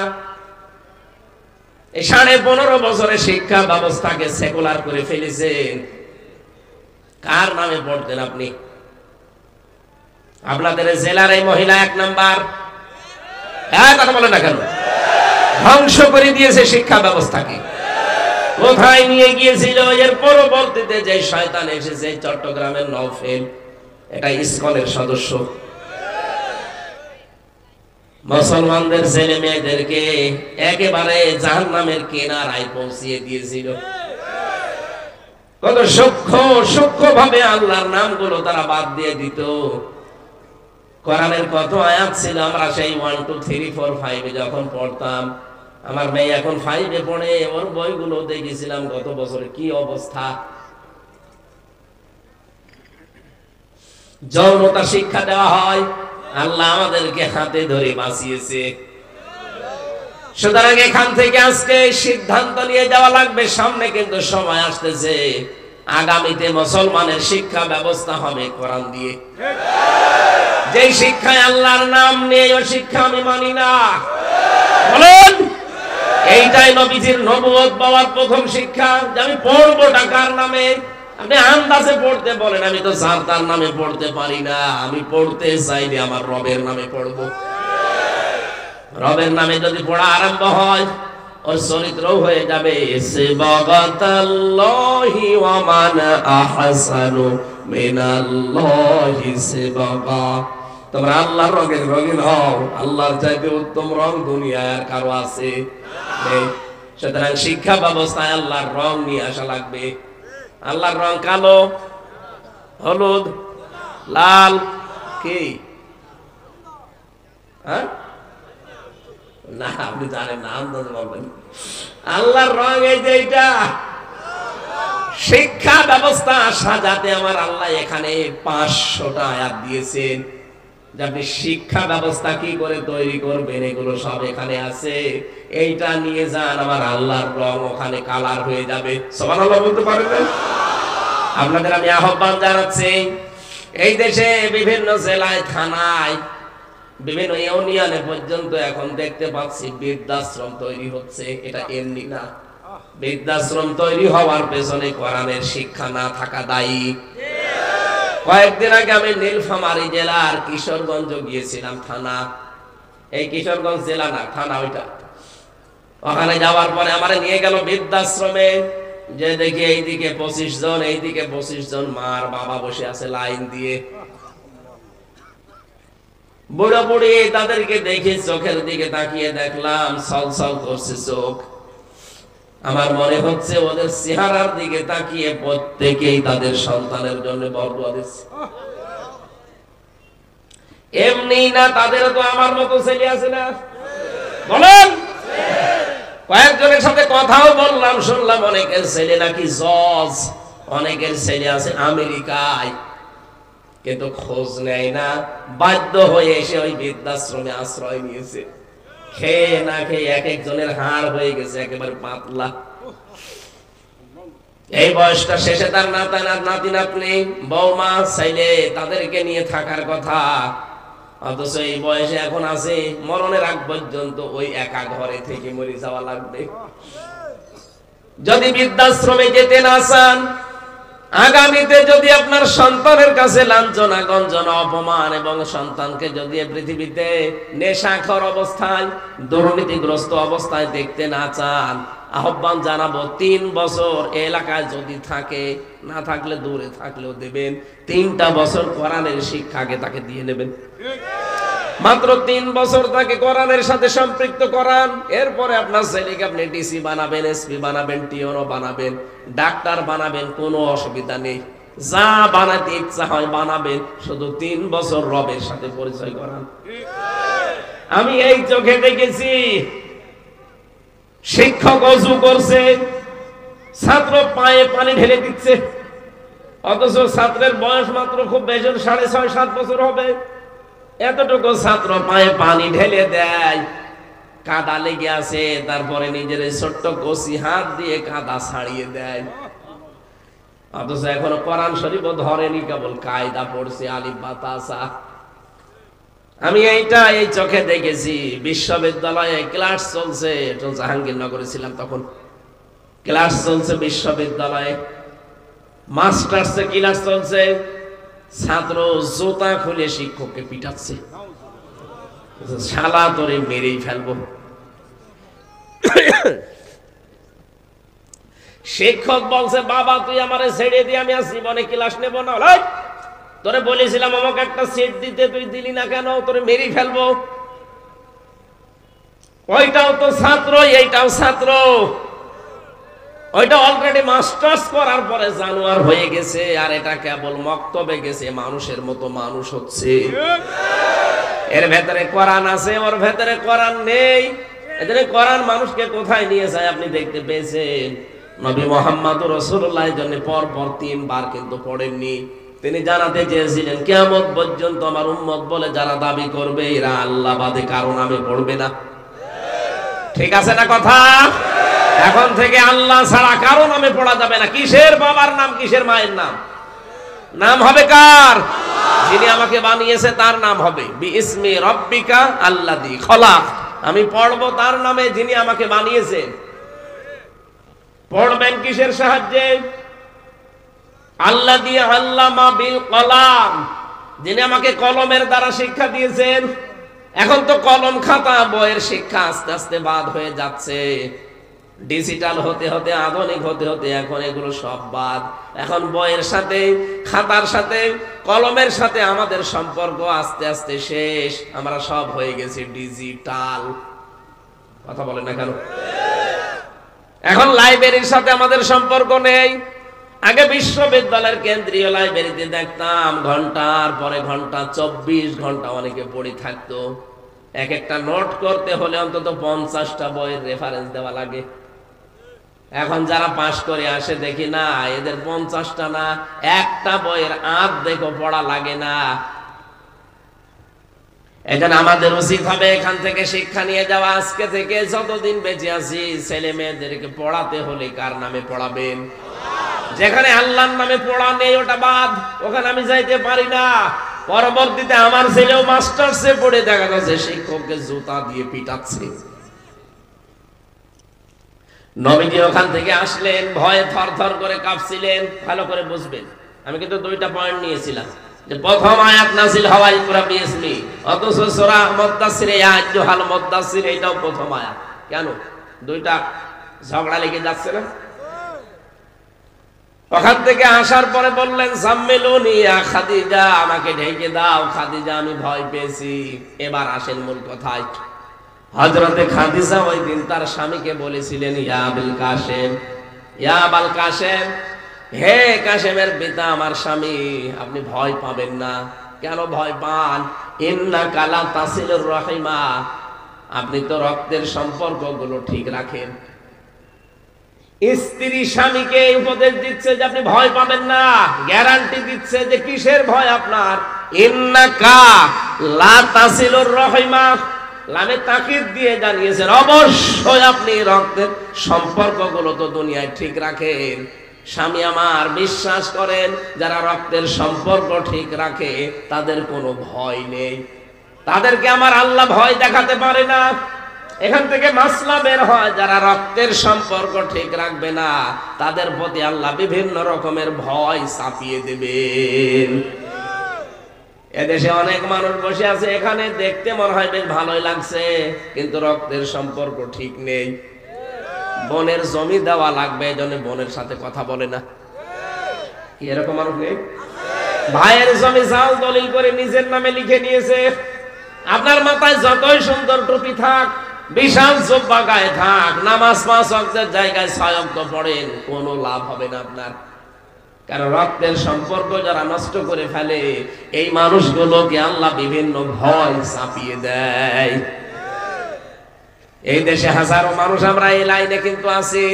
এই 15.5 বছরের শিক্ষা ব্যবস্থাকে সেকুলার করে ফেলেছেন। কার নামে পড়তেন আপনি? আপনাদের জেলার এই মহিলা 1 নাম্বার, কথা বলেন না কেন? ধ্বংস করে দিয়েছে শিক্ষা ব্যবস্থাকে। কোথায় নিয়ে গিয়েছিল? এর পরবর্তীতে যে শয়তান এসেছে চট্টগ্রামের নওফেল, এটা ইসকনের সদস্য, মুসলমানদের ছেলে মেয়েদেরকে একেবারে জাহান্নামের কিনারায় পৌঁছিয়ে দিয়েছিল। কত সূক্ষ্ম ভাবে আল্লাহর নামগুলো তারা বাদ দিয়ে দিত। কোরআনের কত আয়াত ছিল আমরা সেই 1 2 3 4 5 যখন পড়তাম, আমার মেয়ে এখন 5 পড়ে, ওর বইগুলো দেখেছিলাম গত বছরে কি অবস্থা। যৌনতা শিক্ষা দেওয়া হয়, আল্লাহ আমাদেরকে হাতে ধরে বাঁচিয়েছে। সুতরাং এখান থেকে আজকে সিদ্ধান্ত নিয়ে যাওয়া লাগবে। সামনে কিন্তু সময় আসতেছে, আগামীতে মুসলমানের শিক্ষা ব্যবস্থা হবে কোরআন দিয়ে। যে শিক্ষায় আল্লাহর নাম নেই ও শিক্ষা আমি মানি না। বলেন, এইটাই নবীজির নবুয়ত পাওয়ার প্রথম শিক্ষা, যে আমি পড়বো কার নামে। আপনি আন্দাজে পড়তে বলেন, আমি তো স্যার তার নামে পড়তে পারি না, আমি পড়তে চাইলে আমার রবের নামে পড়বো। রবের নামে যদি পড়া আরম্ভ হয়, ওর চরিত্র হয়ে যাবে সিবাগাতাল্লাহি ওয়া মান আহসানু মিনাল্লাহি সিবাগা। তোমরা আল্লাহর রঙের রঙিন হও, আল্লাহর চাইতে উত্তম রং দুনিয়ায় আর কারো আছে নেই। সুতরাং শিক্ষা ব্যবস্থায় আল্লাহর রং নিয়ে আসা লাগবে। আল্লাহর রং কালো, হলুদ, লাল, কি হ্যাঁ না আপনি জানেন না, আন্দাজ বলবেন। আল্লাহর রং এই যে এইটা। শিক্ষা ব্যবস্থা সাজাতে আমার আল্লাহ এখানে 500টা আয়াত দিয়েছেন যে আপনি শিক্ষা ব্যবস্থা কি করে তৈরি করবেন, এগুলো সব এখানে আছে। এইটা নিয়ে যান, আমার আল্লাহর রং ওখানে কালার হয়ে যাবে। সুবহানাল্লাহ বলতে পারবেন? আপনাদের আমি আহ্বান জানাচ্ছি, এই দেশে বিভিন্ন জেলায়, থানায়, বিভিন্ন ইউনিয়নে পর্যন্ত এখন দেখতে পাচ্ছি বৃদ্ধাশ্রম তৈরি হচ্ছে। এটা এমনি না, বৃদ্ধাশ্রম তৈরি হওয়ার পেছনে কোরআনের শিক্ষা না থাকা দায়ী। কয়েকদিন আগে আমি নীলফামারী জেলার কিশোরগঞ্জ গিয়েছিলাম, থানা, এই কিশোরগঞ্জ জেলা না, থানা ওইটা। ওখানে যাওয়ার পরে আমারে নিয়ে গেল বৃদ্ধাশ্রমে, যে দেখি এইদিকে 25 জন, এইদিকে 25 জন মার বাবা বসে আছে লাইন দিয়ে। বুড়ো বুড়ি তাদেরকে দেখে চোখের দিকে তাকিয়ে দেখলাম ছলছল করছে চোখ। আমার মনে হচ্ছে ওদের চেহারার দিকে তাকিয়ে প্রত্যেকেই তাদের সন্তানের জন্য বরদুয়া দিচ্ছে। এমনি না, তাদেরও তো আমার মতো ছেলে আছে না, বলেন? কয়েকজনের সাথে কথাও বললাম, শুনলাম অনেকের ছেলে নাকি জজ, অনেকের ছেলে আছে আমেরিকায়, কিন্তু খোঁজ নেয় না। বাধ্য হয়ে এসে ওই বৃদ্ধাশ্রমে আশ্রয় নিয়েছে। খেয়ে না খেয়ে এক একজনের হাড় হয়ে গেছে একেবারে পাতলা। এই বয়সটা শেষে তার নাতি নাতনি, বৌমা, ছেলে, তাদেরকে নিয়ে থাকার কথা, অথচ এই বয়সে এখন আছে মরণের আগ পর্যন্ত ওই একা ঘরে থেকে মরে যাওয়া লাগবে। যদি বৃদ্ধাশ্রমে যেতে না চান, আগামীতে যদি আপনার সন্তানের কাছে লাঞ্ছনা, গঞ্জনা, অপমান এবং সন্তানকে যদি পৃথিবীতে নেশাখোর অবস্থায়, দুর্নীতিগ্রস্ত অবস্থায় দেখতে না চান, আহ্বান জানাবো 3 বছর এলাকায় যদি থাকে, না থাকলে দূরে থাকলেও দেবেন, 3টা বছর কোরআনের শিক্ষাকে তাকে দিয়ে নেবেন। মাত্র 3 বছর তাকে কোরআনের সাথে সম্পৃক্ত করান। এরপরে আপনার ছেলেকে আপনি ডিসি বানাবেন, এসপি বানাবেন, টিওনো বানাবেন, ডাক্তার বানাবেন, কোনো অসুবিধা নেই। যা বানাতে ইচ্ছা হয় বানাবেন, শুধু 3 বছর রবের সাথে পরিচয় করান। আমি এই চোখে দেখেছি শিক্ষক ওযু করছে, ছাত্র পায়ে পানি ঢেলে দিচ্ছে, অথচ ছাত্রের বয়স মাত্র খুব বেশি 6.5-7 বছর হবে। এতটুকু ছাত্র পায়ে পানি ঢেলে দেয়, কাদা লেগে আছে, তারপরে নিজের ছোট্ট কচি হাত দিয়ে কাদা ছাড়িয়ে দেয়। অথচ এখনো কোরআন শরীফ ধরেনি, কেবল কায়দা পড়ছে, আলিফ বা তা সা। আমি এই চোখে দেখেছি। বিশ্ববিদ্যালয়ে ক্লাস চলছে, জাহাঙ্গীরনগরে ছিলাম তখন, ক্লাস চলছে বিশ্ববিদ্যালয়ে, মাস্টার্সে ক্লাস চলছে, ছাত্র জুতা খুলে শিক্ষককে পিটাচ্ছে, শালা তোরে মেরেই ফেলবো। শিক্ষক বলছে, বাবা তুই আমারে ছেড়ে দিয়ে, আমি আর জীবনে ক্লাস নেব না। তোরে বলেছিলাম আমাকে একটা সিট দিতে, তুই দিলি না কেন? তোরে মেরেই ফেলবো। ওইটাও তো ছাত্র, এইটাও ছাত্র। ওইটা অলরেডি মাস্টার্স করার পরে জানোয়ার হয়ে গেছে, আর এটা কেবল মক্তবে গেছে, মানুষের মতো মানুষ হচ্ছে। এর ভেতরে কোরআন আছে, ওর ভেতরে কোরআন নেই। এজন্য কোরআন মানুষকে কোথায় নিয়ে যায় আপনি দেখতে পেয়েছেন। নবী মুহাম্মদ রাসূলুল্লাহ এর জন্য পর 3 বার কিন্তু পড়েননি। তিনি জানাতে চেয়েছিলেন কিয়ামত পর্যন্ত আমার উম্মত বলে যারা দাবি করবে, এরা আল্লাহ বাদে কারো নামে পড়বে না। ঠিক আছে না কথা? এখন থেকে আল্লাহ ছাড়া কারো নামে পড়া যাবে না। কিসের বাবার নাম, কিসের মায়ের নাম? নাম হবে কার? যিনি আমাকে বানিয়েছে তার নাম হবে। বিইসমি রাব্বিকা আল্লাযী খলাক। আমি পড়বো তার নামে, যিনি আমাকে বানিয়েছেন। পড়বেন কিসের সাহায্যে? আল্লাযী আল্লামা বিল কলাম, যিনি আমাকে কলমের দ্বারা শিক্ষা দিয়েছেন। এখন তো কলম খাতা বইয়ের শিক্ষা আস্তে আস্তে বাদ হয়ে যাচ্ছে। ডিজিটাল হতে হতে আধুনিক হতে হতে এখন এগুলো সব বাদ। এখন বইয়ের সাথে, খাতার সাথে, কলমের সাথে আমাদের সম্পর্ক আস্তে আস্তে শেষ। আমরা সব হয়ে গেছি ডিজিটাল। কথা বলেন না কেন? এখন লাইব্রেরির সাথে আমাদের সম্পর্ক নেই। আগে বিশ্ববিদ্যালয়ের কেন্দ্রীয় লাইব্রেরিতে দেখতাম ঘন্টার পরে ঘন্টা, 24 ঘন্টা অনেকে পড়ে থাকতো। এক একটা নোট করতে হলে অন্তত 50টা বইয়ের রেফারেন্স দেওয়া লাগে। এখন যারা পাশ করে আসে দেখি না, এদের 50টা না, একটা বইয়ের দেখো পড়া লাগে না। এজন্য আমাদের উচিত হবে এখান থেকে শিক্ষা নিয়ে যাওয়া। আজকে থেকে যতদিন বেঁচে আছি ছেলে মেয়েদেরকে পড়াতে হলে কার নামে পড়াবেন? যেখানে আল্লাহর নামে পড়া নেই ওটা বাদ, ওখানে আমি যাইতে পারি না। পরবর্তীতে আমার ছেলেও মাস্টার্সে পড়ে দেখা যাচ্ছে শিক্ষককে জুতা দিয়ে পিটাচ্ছে। নবীজি ওখান থেকে আসলেন, ভয়ে থরথর করে কাঁপছিলেন। ভালো করে বুঝবেন, আমি কিন্তু 2টা পয়েন্ট নিয়েছিলাম। যে প্রথম আয়াত নাযিল হওয়া ইকরা বিইসমি, অথচ সূরা মুদ্দাসসির ইয়া আইয়ুহাল মুদ্দাসসির এটাও প্রথম আয়াত। কেন 2টা ঝগড়া লেগে যাচ্ছে না? ওখান থেকে আসার পরে বললেন জাম্মিলুনি ইয়া খাদিজা, আমাকে ঢেকে দাও খাদিজা, আমি ভয় পেয়েছি। এবার আসেন মূল কথায়। হযরতে খাদিজা ওই দিন তার স্বামীকে বলেছিলেন ইয়া আবুল কাসেম, ইয়া আবুল কাসেম, হে কাসেমের পিতা আমার স্বামী, আপনি ভয় পাবেন না। কেন ভয় পান? ইন্নাকা লা তাসিলুর রাহিমা, আপনি তো রক্তের সম্পর্কগুলো ঠিক রাখেন। স্ত্রী স্বামীকে উপদেশ দিচ্ছে যে আপনি ভয় পাবেন না, গ্যারান্টি দিচ্ছে যে কিসের ভয় আপনার? ইন্নাকা লা তাসিলুর রাহিমা, লামে তাকিদ দিয়ে জানিয়েছেন অবশ্যই আপনি রক্তের সম্পর্কগুলো তো দুনিয়ায় ঠিক রাখেন। স্বামী আমার, বিশ্বাস করেন যারা রক্তের সম্পর্ক ঠিক রাখে তাদের কোনো ভয় নেই, তাদেরকে আমার আল্লাহ ভয় দেখাতে পারে না। এখান থেকে মাসলা বের হয়, যারা রক্তের সম্পর্ক ঠিক রাখবে না তাদের প্রতি আল্লাহ বিভিন্ন রকমের ভয় চাপিয়ে দেবেন। এদেশে অনেক মানুষ বসে আছে, এখানে দেখতে মনে হয় বেশ ভালোই লাগছে, কিন্তু রক্তের সম্পর্ক ঠিক নেই। বোনের জমি দেওয়া লাগবে, এজন্য বোনের সাথে কথা বলে না। কি এরকম মানুষ নেই? ভাইয়ের জমি জাল দলিল করে নিজের নামে লিখে নিয়েছে। আপনার মাথায় যতই সুন্দর টুপি থাক, বিশাল জুব্বা গায়ে থাক, নামাজ 5 ওয়াক্তের জায়গায় 6 ওয়াক্ত পড়েন, কোনো লাভ হবে না আপনার। কারণ রক্তের সম্পর্ক যারা নষ্ট করে ফেলে এই মানুষগুলোকে আল্লাহ বিভিন্ন ভয় চাপিয়ে দেয়। এই দেশে হাজারো মানুষ আমরা এই লাইনে কিন্তু আছি,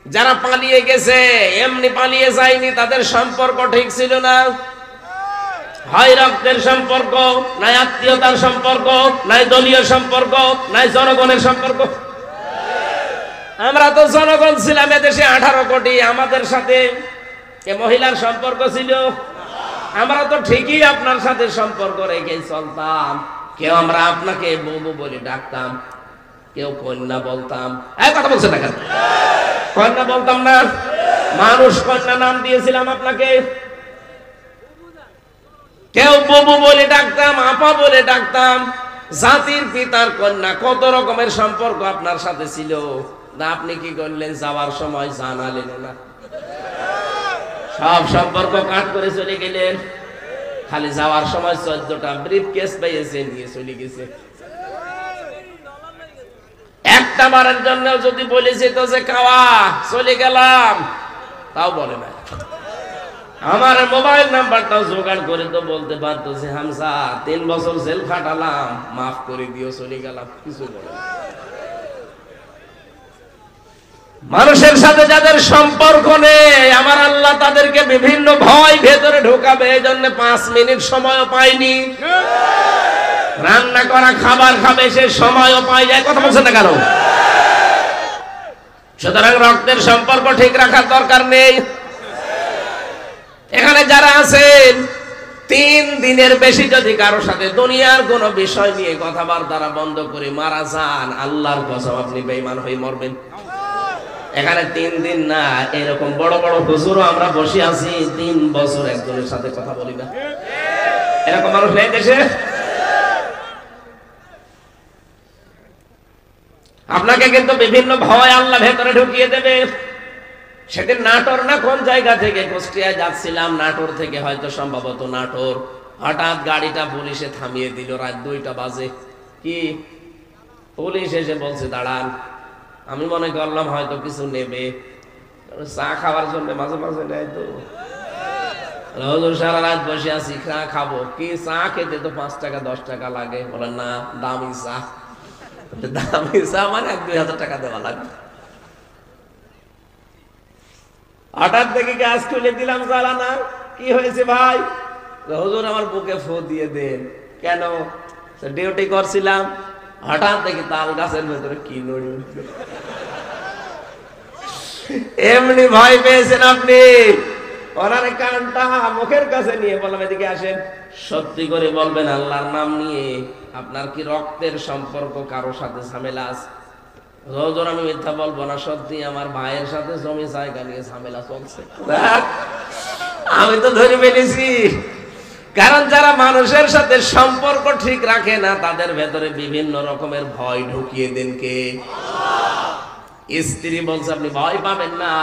যারা পালিয়ে গেছে, এমনি পালিয়ে যায়নি, তাদের সম্পর্ক ঠিক ছিল না। হয় রক্তের সম্পর্ক, নাই আত্মীয়তার সম্পর্ক, নাই দলীয় সম্পর্ক, নাই জনগণের সম্পর্ক। আমরা তো জনগণ ছিলাম এদেশে 18 কোটি, আমাদের সাথে এ মহিলার সম্পর্ক ছিল। আমরা তো ঠিকই আপনার সাথে সম্পর্ক রেখে চলতাম। কেউ আমরা আপনাকে বউ বলে ডাকতাম, কেউ কন্যা বলতাম। কথা বলছেন না কেন? কন্যা বলতাম না, মানুষ কন্যা নাম দিয়েছিলাম আপনাকে। কেউ ববু বলে ডাকতাম, আপা বলে ডাকতাম। জাতির পিতার কন্যা, কত রকমের সম্পর্ক আপনার সাথে ছিল। না আপনি কি করলেন? যাওয়ার সময় জানালেন না, সব সম্পর্ক কাট করে চলে গেলেন। খালি যাওয়ার সময় 14টা ব্রিফকেস পেয়েছে, নিয়ে চলে গেছে। একটা বারের জন্য যদি বলে যেত যে খাওয়া চলে গেলাম, তাও বলে না। আমার মোবাইল নাম্বারটাও জোগাড় করে তো বলতে পারতো যে হামসা 3 বছর জেল খাটালাম, মাফ করে দিও, চলে গেলাম, কিছু বলে না। মানুষের সাথে যাদের সম্পর্ক নেই, আমার আল্লাহ তাদেরকে বিভিন্ন ভয় ভেতরে ঢোকাবে। এই জন্য 5 মিনিট সময়ও পাইনি। রান্না করা খাবার খাবে, সে সময়ও পাই যায়। কথা বলছেন না কেন? সুতরাং রক্তের সম্পর্ক ঠিক রাখার দরকার নেই। এখানে যারা আছেন 3 দিনের বেশি যদি কারোর সাথে দুনিয়ার কোন বিষয় নিয়ে কথাবার্তা বন্ধ করে মারা যান, আল্লাহর কসম আপনি বেঈমান হয়ে মরবেন। এখানে 3 দিন না, এরকম বড় বড় হুজুরও আমরা বসে আছি 3 বছর একজনের সাথে কথা বলি না। এরকম মানুষ নেই দেশে। আপনাকে কিন্তু বিভিন্ন ভয় আল্লাহ ভেতরে ঢুকিয়ে দেবে। সেদিন নাটোর না কোন জায়গা থেকে কুষ্টিয়ায় যাচ্ছিলাম, নাটোর থেকে হয়তো সম্ভবত নাটোর, হঠাৎ গাড়িটা পুলিশে থামিয়ে দিল রাত 2টা বাজে। কি পুলিশ এসে বলছে দাঁড়ান। আমি মনে করলাম হয়তো কিছু নেবে, চা খাওয়ার জন্য মাঝে মাঝে নেয় তো। হুজুর সারা রাত বসে আছি, চা খাবো। কি চা খেতে তো 5 টাকা 10 টাকা লাগে। বলেন না, দামি চা। দামি চা মানে 1-2 হাজার টাকা দেওয়া লাগবে। হঠাৎ দেখি গ্যাস খুলে দিলাম, জ্বালানা। কি হয়েছে ভাই? হুজুর আমার বুকে ফু দিয়ে দেন। কেন? ডিউটি করছিলাম, হঠাৎ দেখি তাল গাছের ভেতরে কি নড়ি উঠছে। এমনি ভয় পেয়েছেন আপনি? ওনার কানটা মুখের কাছে নিয়ে বললাম এদিকে আসেন। সত্যি করে বলবেন আল্লাহর নাম নিয়ে আপনার কি রক্তের সম্পর্ক কারো সাথে ঝামেলা আছে? হুজুর আমি মিথ্যা বলবো না, সত্যি আমার ভাইয়ের সাথে জমি জায়গা নিয়ে ঝামেলা চলছে। আমি তো ধরে ফেলেছি। কারণ যারা মানুষের সাথে সম্পর্ক ঠিক রাখে না তাদের ভেতরে বিভিন্ন রকমের ভয় ঢুকিয়ে দেন কে? স্ত্রী বলছে আপনি ভয় পাবেন না,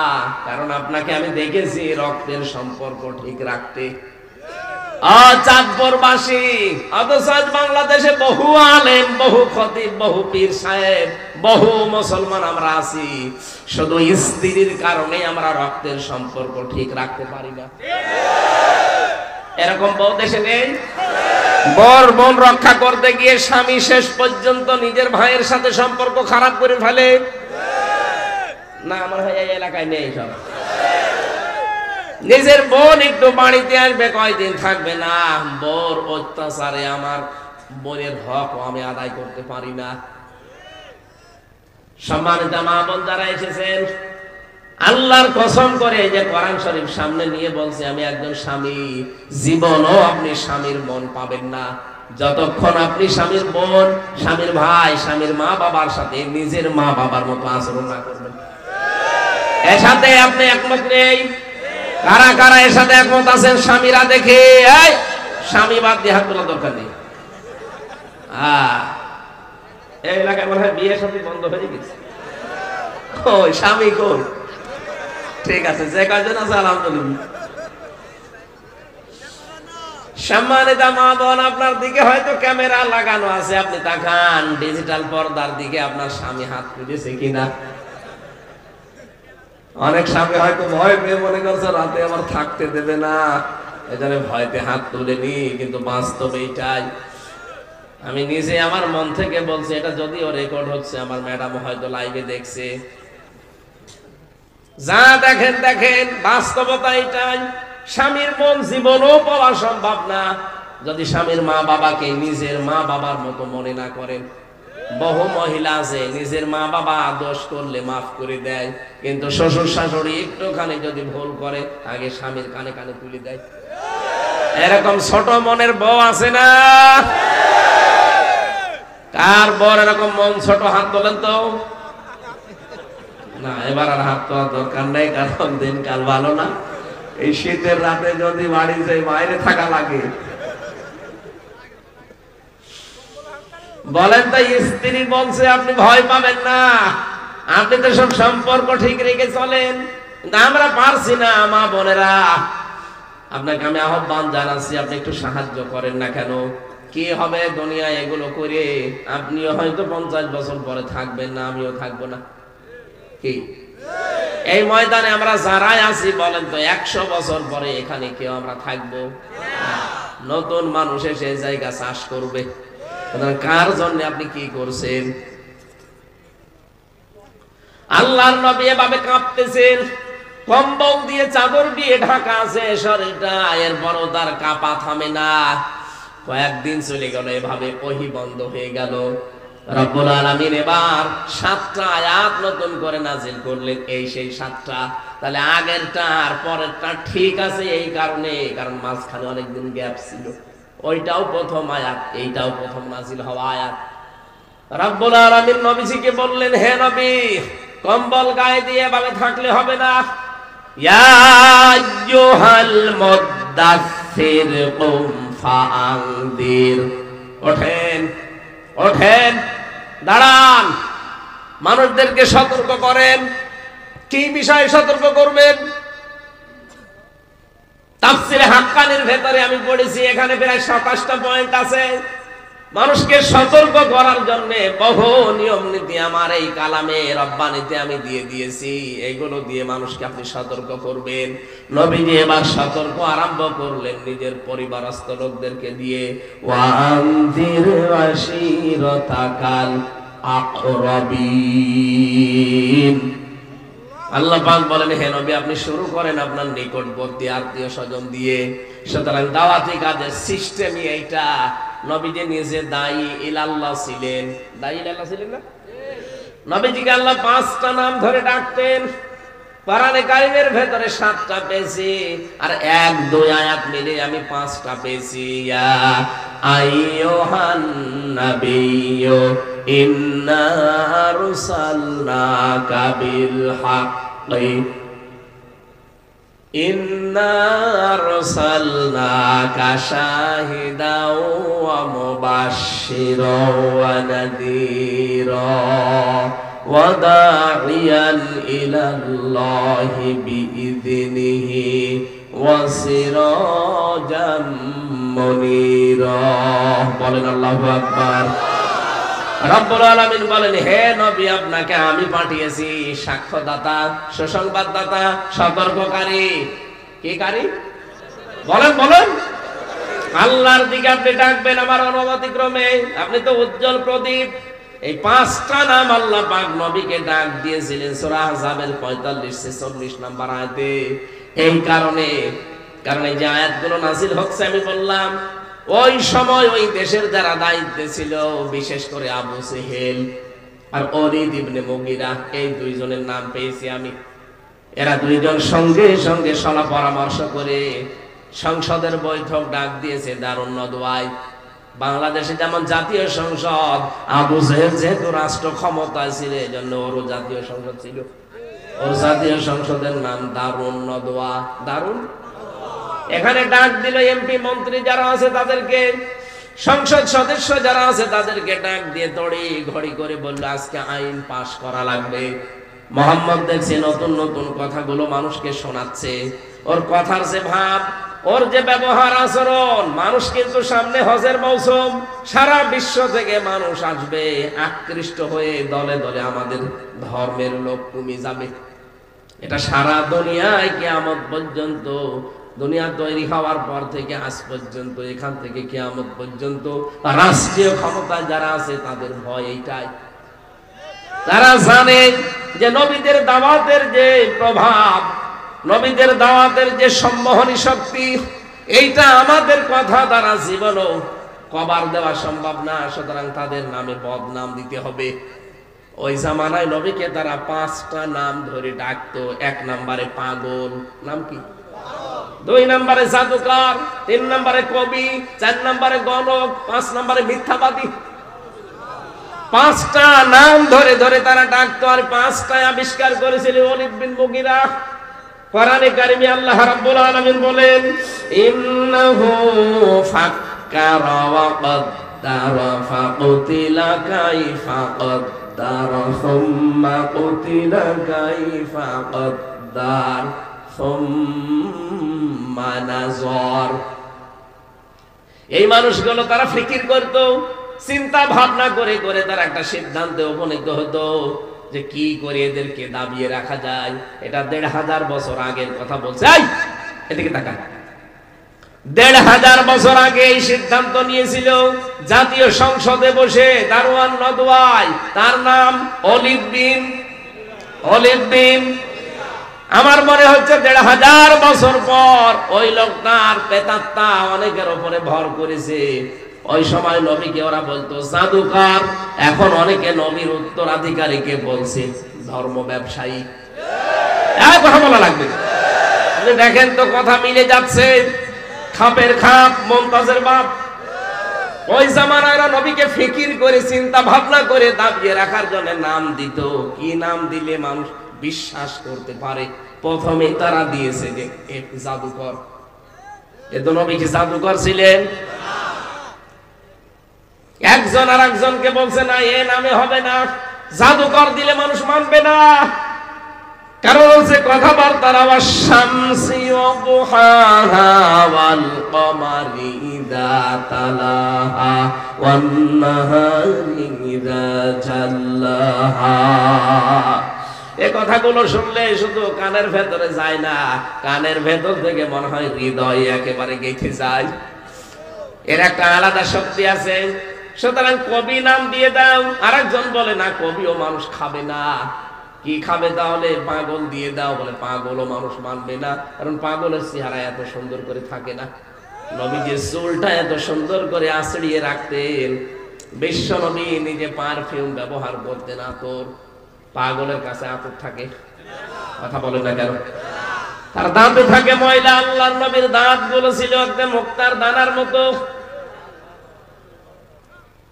কারণ আপনাকে আমি দেখেছি রক্তের সম্পর্ক ঠিক রাখতে। চাঁদপুরবাসী, অথচ বাংলাদেশে বহু আলেম, বহু খতিব, বহু পীর সাহেব, বহু মুসলমান আমরা আছি, শুধু স্ত্রীর কারণে আমরা রক্তের সম্পর্ক ঠিক রাখতে পারি না। এরকম বহু দেশে নেই? বর বোন রক্ষা করতে গিয়ে স্বামী শেষ পর্যন্ত নিজের ভাইয়ের সাথে সম্পর্ক খারাপ করে ফেলে না? আমার ভাই এই এলাকায় নেই সব। নিজের বোন একটু বাড়িতে আসবে, কয়দিন থাকবে না, বোর অত্যাচারে আমার বোনের হক আমি আদায় করতে পারি না। সম্মানিত মা বোন যারা এসেছেন, আল্লাহর কসম করে যে কোরআন শরীফ সামনে নিয়ে বলছে আমি একজন স্বামী, জীবনও আপনি স্বামীর মন পাবেন না যতক্ষণ আপনি স্বামীর বোন, স্বামীর ভাই, স্বামীর মা বাবার সাথে নিজের মা বাবার মতো আচরণ না করবেন। এর সাথে আপনি একমত নেই? কারা কারা এর সাথে একমত আছেন? স্বামীরা দেখে, এই স্বামী বাদ দিয়ে হাত তোলা দরকার নেই। এই এলাকায় মনে হয় বিয়ে শাদী বন্ধ হয়ে গেছে। ওই স্বামী কই? ঠিক আছে, যে কয়জন আছে আলহামদুলিল্লাহ। সম্মানিত মা বোন, আপনার দিকে হয়তো ক্যামেরা লাগানো আছে, আপনি তাকান ডিজিটাল পর্দার দিকে, আপনার স্বামী হাত তুলেছে কিনা। অনেক স্বামী হয়তো ভয় পেয়ে মনে করছে রাতে আমার থাকতে দেবে না, এজন্য ভয়তে হাত তুলেনি, কিন্তু বাস্তবে এইটাই। আমি নিজে আমার মন থেকে বলছি, এটা যদিও রেকর্ড হচ্ছে, আমার ম্যাডাম হয়তো লাইভে দেখছে। যা দেখেন দেখেন, বাস্তবতা এটাই। স্বামীর মন জীবনও পাওয়া সম্ভব না যদি স্বামীর মা বাবাকে নিজের মা বাবার মতো মনে না করেন। বহু মহিলা আছে নিজের মা বাবা দোষ করলে মাফ করে দেয়, কিন্তু শ্বশুর শাশুড়ি একটুখানি যদি ভুল করে আগে স্বামীর কানে কানে তুলে দেয়। এরকম ছোট মনের বউ আছে না? কার বর এরকম মন ছোট? হাত তোলেন তো। না, এবার আর হাত তোলার দরকার নেই, কারণ দিনকাল ভালো না। এই শীতের রাতে যদি বাড়ি যাই বাইরে থাকা লাগে। বলেন তো, স্ত্রী বলছে আপনি ভয় পাবেন না, আপনি তো সব সম্পর্ক ঠিক রেখে চলেন, কিন্তু আমরা পারছি না। মা বোনেরা, আপনাকে আমি আহ্বান জানাচ্ছি, আপনি একটু সাহায্য করেন না কেন? কি হবে দুনিয়ায় এগুলো করে? আপনিও হয়তো 50 বছর পরে থাকবেন না, আমিও থাকবো না। কি এই ময়দানে আমরা যারাই আছি, বলেন তো 100 বছর পরে এখানে কেউ আমরা থাকবো? নতুন মানুষ এসে জায়গা চাষ করবে। কার জন্য আপনি কি করছেন? আল্লাহর নবী এভাবে কাঁপতেছেন, কম্বল দিয়ে চাদর দিয়ে ঢাকা আছে শরীরটা, এরপরও তার কাঁপা থামে না। কয়েকদিন চলে গেল, এভাবে ওহী বন্ধ হয়ে গেল। রব্বুল আলামিন এবার 7টা আয়াত নতুন করে নাজিল করলেন। এই সেই 7টা। তাহলে আগেরটা আর পরেরটা ঠিক আছে এই কারণে, কারণ মাঝখানে অনেকদিন গ্যাপ ছিল। ওইটাও প্রথম আয়াত, এইটাও প্রথম নাজিল হওয়া আয়াত। রব্বুল আলামিন নবীজিকে বললেন, হে নবী, কম্বল গায়ে দিয়ে এভাবে থাকলে হবে না। ইয়া আইয়ুহাল মুদ্দাসসির কুম ফাআনদির। ওঠেন, ওঠেন, দাঁড়ান, মানুষদেরকে সতর্ক করেন। কি বিষয়ে সতর্ক করবেন? তাফসীরে হাক্কানির ভেতরে আমি পড়েছি, এখানে প্রায় 27টা পয়েন্ট আছে। মানুষকে সতর্ক করার জন্য বহু নিয়ম নীতি আমার এই কালামে রব্বানিতে আমি দিয়ে দিয়েছি। এগুলো দিয়ে মানুষকে আপনি সতর্ক করবেন। নবীজি এবার সতর্ক আরম্ভ করলেন নিজের পরিবারস্থ লোকদেরকে দিয়ে। ওয়ানজির আশিরাতাকাল আকরাবিন। আল্লাহ পাক বলেন, হে নবী আপনি শুরু করেন আপনার নিকটবর্তী আত্মীয় স্বজন দিয়ে। সুতরাং দাওয়াতি কাজের সিস্টেমই এইটা। নবীজি নিজে দায়ী ইলাল্লাহ ছিলেন। দায়ী ইলাল্লাহ ছিলেন না? নবীজিকে আল্লাহ 5টা নাম ধরে ডাকতেন। কোরআনে কারীমের ভেতরে 7টা পেয়েছি, আর 1-2 আয়াত মিলে আমি 5টা পেয়েছি। ইয়া আইয়ুহান নাবিয়্যু ইন্না আরসালনাকা বিল হাক্কি ইন্না আরসালনাকা শাহিদাও ওয়া মুবাশশিরাও ওয়া নাযীরা ওয়া দা'iয়ান ইলাল্লাহি বিইযনিহি ওয়া সিরাজাম মুনীরা। বলেন আল্লাহু আকবার। রব্বুল আলামিন বলেন, হে নবী আপনাকে আমি পাঠিয়েছি সাক্ষ্যদাতা, সুসংবাদদাতা, সতর্ককারী। কি কারী? বলেন বলেন। আল্লাহর দিকে আপনি ডাকবেন আমার অনুমতি ক্রমে। আপনি তো উজ্জ্বল প্রদীপ। এই 5টা নাম আল্লাহ পাক নবীকে ডাক দিয়েছিলেন সূরা আহজাবের 45-46 নম্বর আয়াতে। এই কারণে এই যে আয়াতগুলো নাযিল হচ্ছে আমি বললাম, ওই সময় ওই দেশের যারা দায়িত্বে ছিল, বিশেষ করে আবু সেহেল আর ওলীদ ইবনে মুগীরা, এই 2 জনের নাম পেয়েছি আমি। এরা 2 জন সঙ্গে সঙ্গে সলা পরামর্শ করে সংসদের বৈঠক ডাক দিয়েছে দারুন নদওয়ায়। বাংলাদেশে যেমন জাতীয় সংসদ, আবু সেহেল যেহেতু রাষ্ট্র ক্ষমতায় ছিল এজন্য ওরও জাতীয় সংসদ ছিল। ওর জাতীয় সংসদের নাম দারুন নদওয়া। দারুন। এখানে ডাক দিল এমপি মন্ত্রী যারা আছে তাদেরকে, সংসদ সদস্য যারা আছে তাদেরকে ডাক দিয়ে তড়ি ঘড়ি করে বলল আজকে আইন পাশ করা লাগবে। মোহাম্মদ দেখছে নতুন নতুন কথাগুলো মানুষকে শোনাচ্ছে। ওর কথার যে ভাব, ওর যে ব্যবহার আচরণ, মানুষ কিন্তু সামনে হজের মৌসুম, সারা বিশ্ব থেকে মানুষ আসবে আকৃষ্ট হয়ে দলে দলে আমাদের ধর্মের লোক কমে যাবে। এটা সারা দুনিয়ায় কিয়ামত পর্যন্ত, দুনিয়া তৈরি হওয়ার পর থেকে আজ পর্যন্ত, এখান থেকে কিয়ামত পর্যন্ত রাষ্ট্রীয় ক্ষমতায় যারা আছে তাদের ভয় এইটাই। তারা জানে যে নবীদের দাওয়াতের যে প্রভাব, নবীদের দাওয়াতের যে সম্মোহনী শক্তি, এইটা আমাদের কথা দ্বারা জীবনও কভার দেওয়া সম্ভব না। সুতরাং তাদের নামে বদনাম দিতে হবে। ওই জামানায় নবীকে তারা 5টা নাম ধরে ডাকতো। 1 নম্বরে পাগল, নাম কি? 2 নম্বরে জাদুকর, 3 নম্বরে কবি, 4 নম্বরে গণক, 5 নম্বরে মিথ্যাবাদী। 5টা নাম ধরে ধরে তারা ডাকতো। আর 5টায় আবিষ্কার করেছিল ওলীদ বিন মুগীরা। কোরআনে কারিমে আল্লাহ রাব্বুল আলামিন বলেন, ইন্নাহু ফাক্কারা ওয়া কদ্দারা ফাকুতিলা কাইফা কদ্দারা সুম্মা কুতিলা কাইফা কদ্দার সুম্মা নাযার। এই মানুষগুলো তারা ফিকির করত, চিন্তা ভাবনা করে করে তারা একটা সিদ্ধান্তে উপনীত হতো যে কি করে এদেরকে দাবিয়ে রাখা যায়। এটা 1500 বছর আগের কথা বলছে। এদিকে তাকান। 1500 বছর আগে এই সিদ্ধান্ত নিয়েছিল জাতীয় সংসদে বসে দারওয়ান নদওয়ায়। তার নাম ওলীদ বিন। আমার মনে হচ্ছে 1500 বছর পর ওই লোকটার প্রেতাত্মা অনেকের উপরে ভর করেছে। ওই সময় নবীকে ওরা বলতো জাদুকর, এখন অনেকে নবীর উত্তরাধিকারীকে বলছে ধর্ম ব্যবসায়ী। কথা বলা লাগবে। আপনি দেখেন তো কথা মিলে যাচ্ছে। খাপের খাপ, মমতাজের বাপ। ওই জামানায় নবীকে ফিকির করে চিন্তা ভাবনা করে দাবিয়ে রাখার জন্য নাম দিত। কি নাম দিলে মানুষ বিশ্বাস করতে পারে? প্রথমে তারা দিয়েছে যে জাদুকর। এ তো নবী কি জাদুকর ছিলেন? একজন আর একজনকে বলছে না এ নামে হবে না, জাদুকর দিলে মানুষ মানবে না, কারণ হচ্ছে কথাবার্তার আওয়াজ। শামসি ওয়া দুহাহা ওয়াল কমারি ইযা তালাহা ওয়ান নাহারি ইযা জাল্লাহা। এই কথাগুলো শুনলে শুধু কানের ভেতরে যায় না, কানের ভেতর থেকে মনে হয় হৃদয় একেবারে গেঁথে যায়। এর একটা আলাদা শক্তি আছে। সুতরাং কবি নাম দিয়ে দাও। আরেকজন বলে না, কবিও মানুষ খাবে না। কি খাবে তাহলে? পাগল দিয়ে দাও। বলে পাগলও মানুষ মানবে না, কারণ পাগলের চেহারা এত সুন্দর করে থাকে না। নবীজি চুলটা এত সুন্দর করে আঁচড়িয়ে রাখতেন। বিশ্ব নবী নিজে পারফিউম ব্যবহার করতেন আতর। পাগলের কাছে আতর থাকে? কথা বলে না কেন? তার দাঁতে থাকে ময়লা। আল্লাহর নবীর দাঁত গুলো ছিল একদম মুক্তার দানার মতো।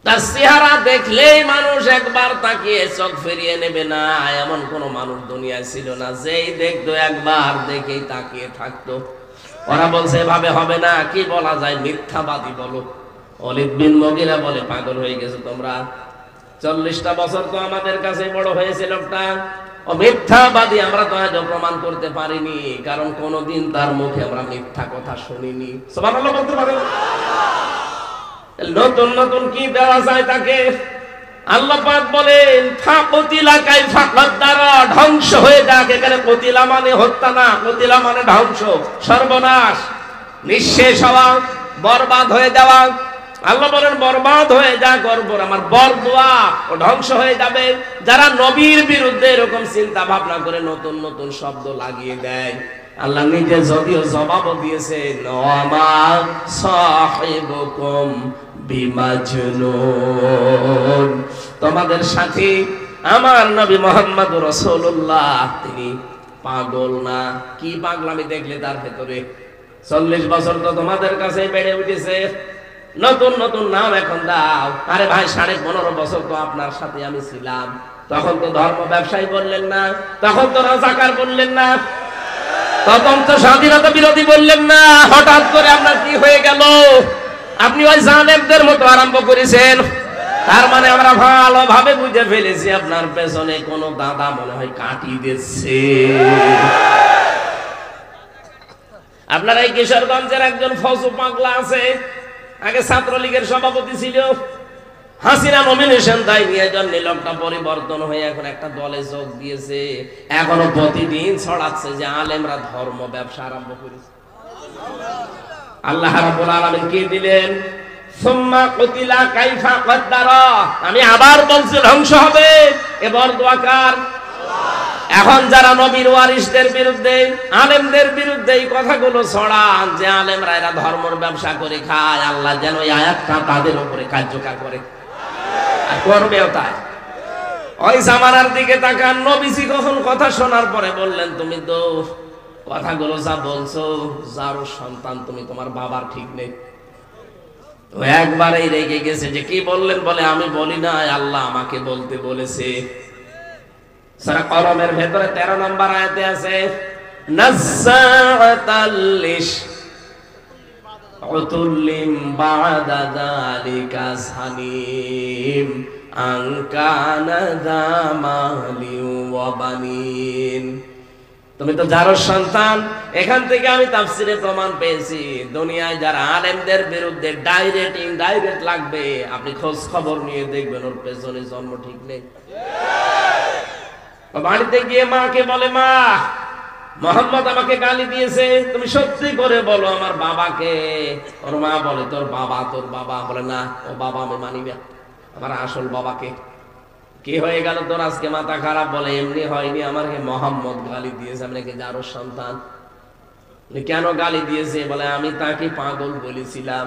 তার চেহারা দেখলেই মানুষ একবার তাকিয়ে চোখ ফিরিয়ে নেবে না, এমন কোন মানুষ দুনিয়ায় ছিল না যেই দেখতো একবার দেখেই তাকিয়ে থাকতো। ওরা বলছে এভাবে হবে না, কি বলা যায়? মিথ্যাবাদী বলো। ওলীদ বিন মুগীরা বলে, পাগল হয়ে গেছো তোমরা। 40টা বছর তো আমাদের কাছে বড় হয়েছে লোকটা, ও মিথ্যাবাদী। আমরা তো আজও প্রমাণ করতে পারিনি, কারণ কোনদিন তার মুখে আমরা মিথ্যা কথা শুনিনি। সুবহানাল্লাহ বলতে পারেন? নতুন নতুন কি দেওয়া যায় তাকে? আল্লাহ পাক বলেন ফাকতিলা কাইফা কাদ্দারা, ধ্বংস হয়ে যাক। এখানে কতিলা মানে হত্যা না, কতিলা মানে ধ্বংস, সর্বনাশ, নিঃশেষ হওয়া, বরবাদ হয়ে যাওয়া। আল্লাহ বলেন বরবাদ হয়ে যা করবো, আমার বরদোয়া ও ধ্বংস হয়ে যাবে। যারা নবীর বিরুদ্ধে এরকম চিন্তা ভাবনা করে নতুন নতুন শব্দ লাগিয়ে দেয়, আল্লাহ নিজে যদিও জবাব দিয়েছেন, ওয়ামা সাহিবুকুম বিমাজনুন, তোমাদের সাথে আমার নবী মুহাম্মদ রাসূলুল্লাহ তিনি পাগল না। কি পাগলামি দেখলে তার ভেতরে? 40 বছর তো তোমাদের কাছে বেড়ে উঠেছে, নতুন নতুন নাম এখন দাও। আরে ভাই 15.5 বছর তো আপনার সাথে আমি ছিলাম, তখন তো ধর্ম ব্যবসায়ী বললেন না, তখন তো রাজাকার বললেন না, তখন তো স্বাধীনতা বিরোধী বললেন না। হঠাৎ করে আপনার কি হয়ে গেল? আপনি ওই জালেমদের মতো আরম্ভ করেছেন। তার মানে আমরা ভালোভাবে বুঝে ফেলেছি আপনার পেছনে কোন দাদা মনে হয় কাটি দিচ্ছে। আপনার এই কিশোরগঞ্জের একজন ফজু পাগলা আছে, আগে ছাত্রলীগের সভাপতি ছিল। হাসিনা নমিনেশন দেয়নি, এজন্য লোকটা পরিবর্তন হয়ে এখন একটা দলে যোগ দিয়েছে। এখনো প্রতিদিন ছড়াচ্ছে যে আলেমরা ধর্ম ব্যবসা আরম্ভ করেছে। আল্লাহ রাব্বুল আলামিন কি দিলেন? সুম্মা কুতিলা কাইফা কাদ্দারা। আমি আবার বলছি ধ্বংস হবে। এবার দোয়াকার এখন যারা নবীর ওয়ারিসদের বিরুদ্ধে, আলেমদের বিরুদ্ধে এই কথাগুলো ছড়ান যে আলেমরা এরা ধর্মের ব্যবসা করে খায়, আল্লাহ যেন এই আয়াতটা তাদের উপরে কার্যকর করে, আর করবেও তাই। ওই জামানার দিকে তাকান। নবীজি কখন কথা শোনার পরে বললেন, তুমি তো কথাগুলো যা বলছো, যার সন্তান তুমি, তোমার বাবার ঠিক নেই। তো একবারেই রেগে গেছে যে কি বললেন? বলে আমি বলি না, আল্লাহ আমাকে বলতে বলেছে। সূরা কলমের ভেতরে 13 নম্বর আয়াতে আছে, নাযাআতাল লিশ উতুল্লিম বা'দা যালিকা সানিম আন কানা যা মালিন ওয়া বানিন। তুমি তো যার সন্তান। এখান থেকে আমি তাফসিরে প্রমাণ পেয়েছি, দুনিয়ায় যারা আলেমদের বিরুদ্ধে ডাইরেক্ট ইনডাইরেক্ট লাগবে, আপনি খোঁজ খবর নিয়ে দেখবেন ওর পেছনে জন্ম ঠিক নেই। বাড়িতে গিয়ে মাকে বলে, মা মোহাম্মদ আমাকে গালি দিয়েছে, তুমি সত্যি করে বলো আমার বাবাকে। ওর মা বলে, তোর বাবা? তোর বাবা? বলে না, ও বাবা আমি মানি না, আমার আসল বাবাকে। কি হয়ে গেল তোর আজকে মাথা খারাপ? বলে এমনি হয়নি, আমাকে মোহাম্মদ গালি দিয়েছে, আমি নাকি যারও সন্তান। কেন গালি দিয়েছে? বলে আমি তাকে পাগল বলেছিলাম।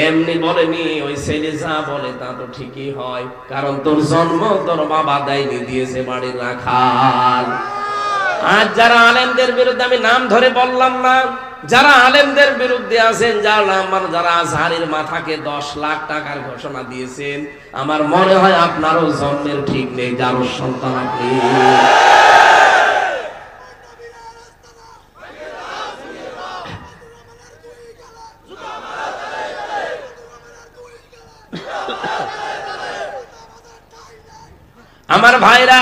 এমনি বলেনি, ওই ছেলে যা বলে তা তো ঠিকই হয়, কারণ তোর জন্ম তোর বাবা দেয়নি, দিয়েছে বাড়ির রাখাল। আর যারা আলেমদের বিরুদ্ধে, আমি নাম ধরে বললাম না, যারা আলেমদের বিরুদ্ধে আছেন, যারা আজহারের মাথাকে 10 লাখ টাকার ঘোষণা দিয়েছেন, আমার মনে হয় আপনারও জন্মের ঠিক নেই, যারও সন্তান আপনি। আমার ভাইরা,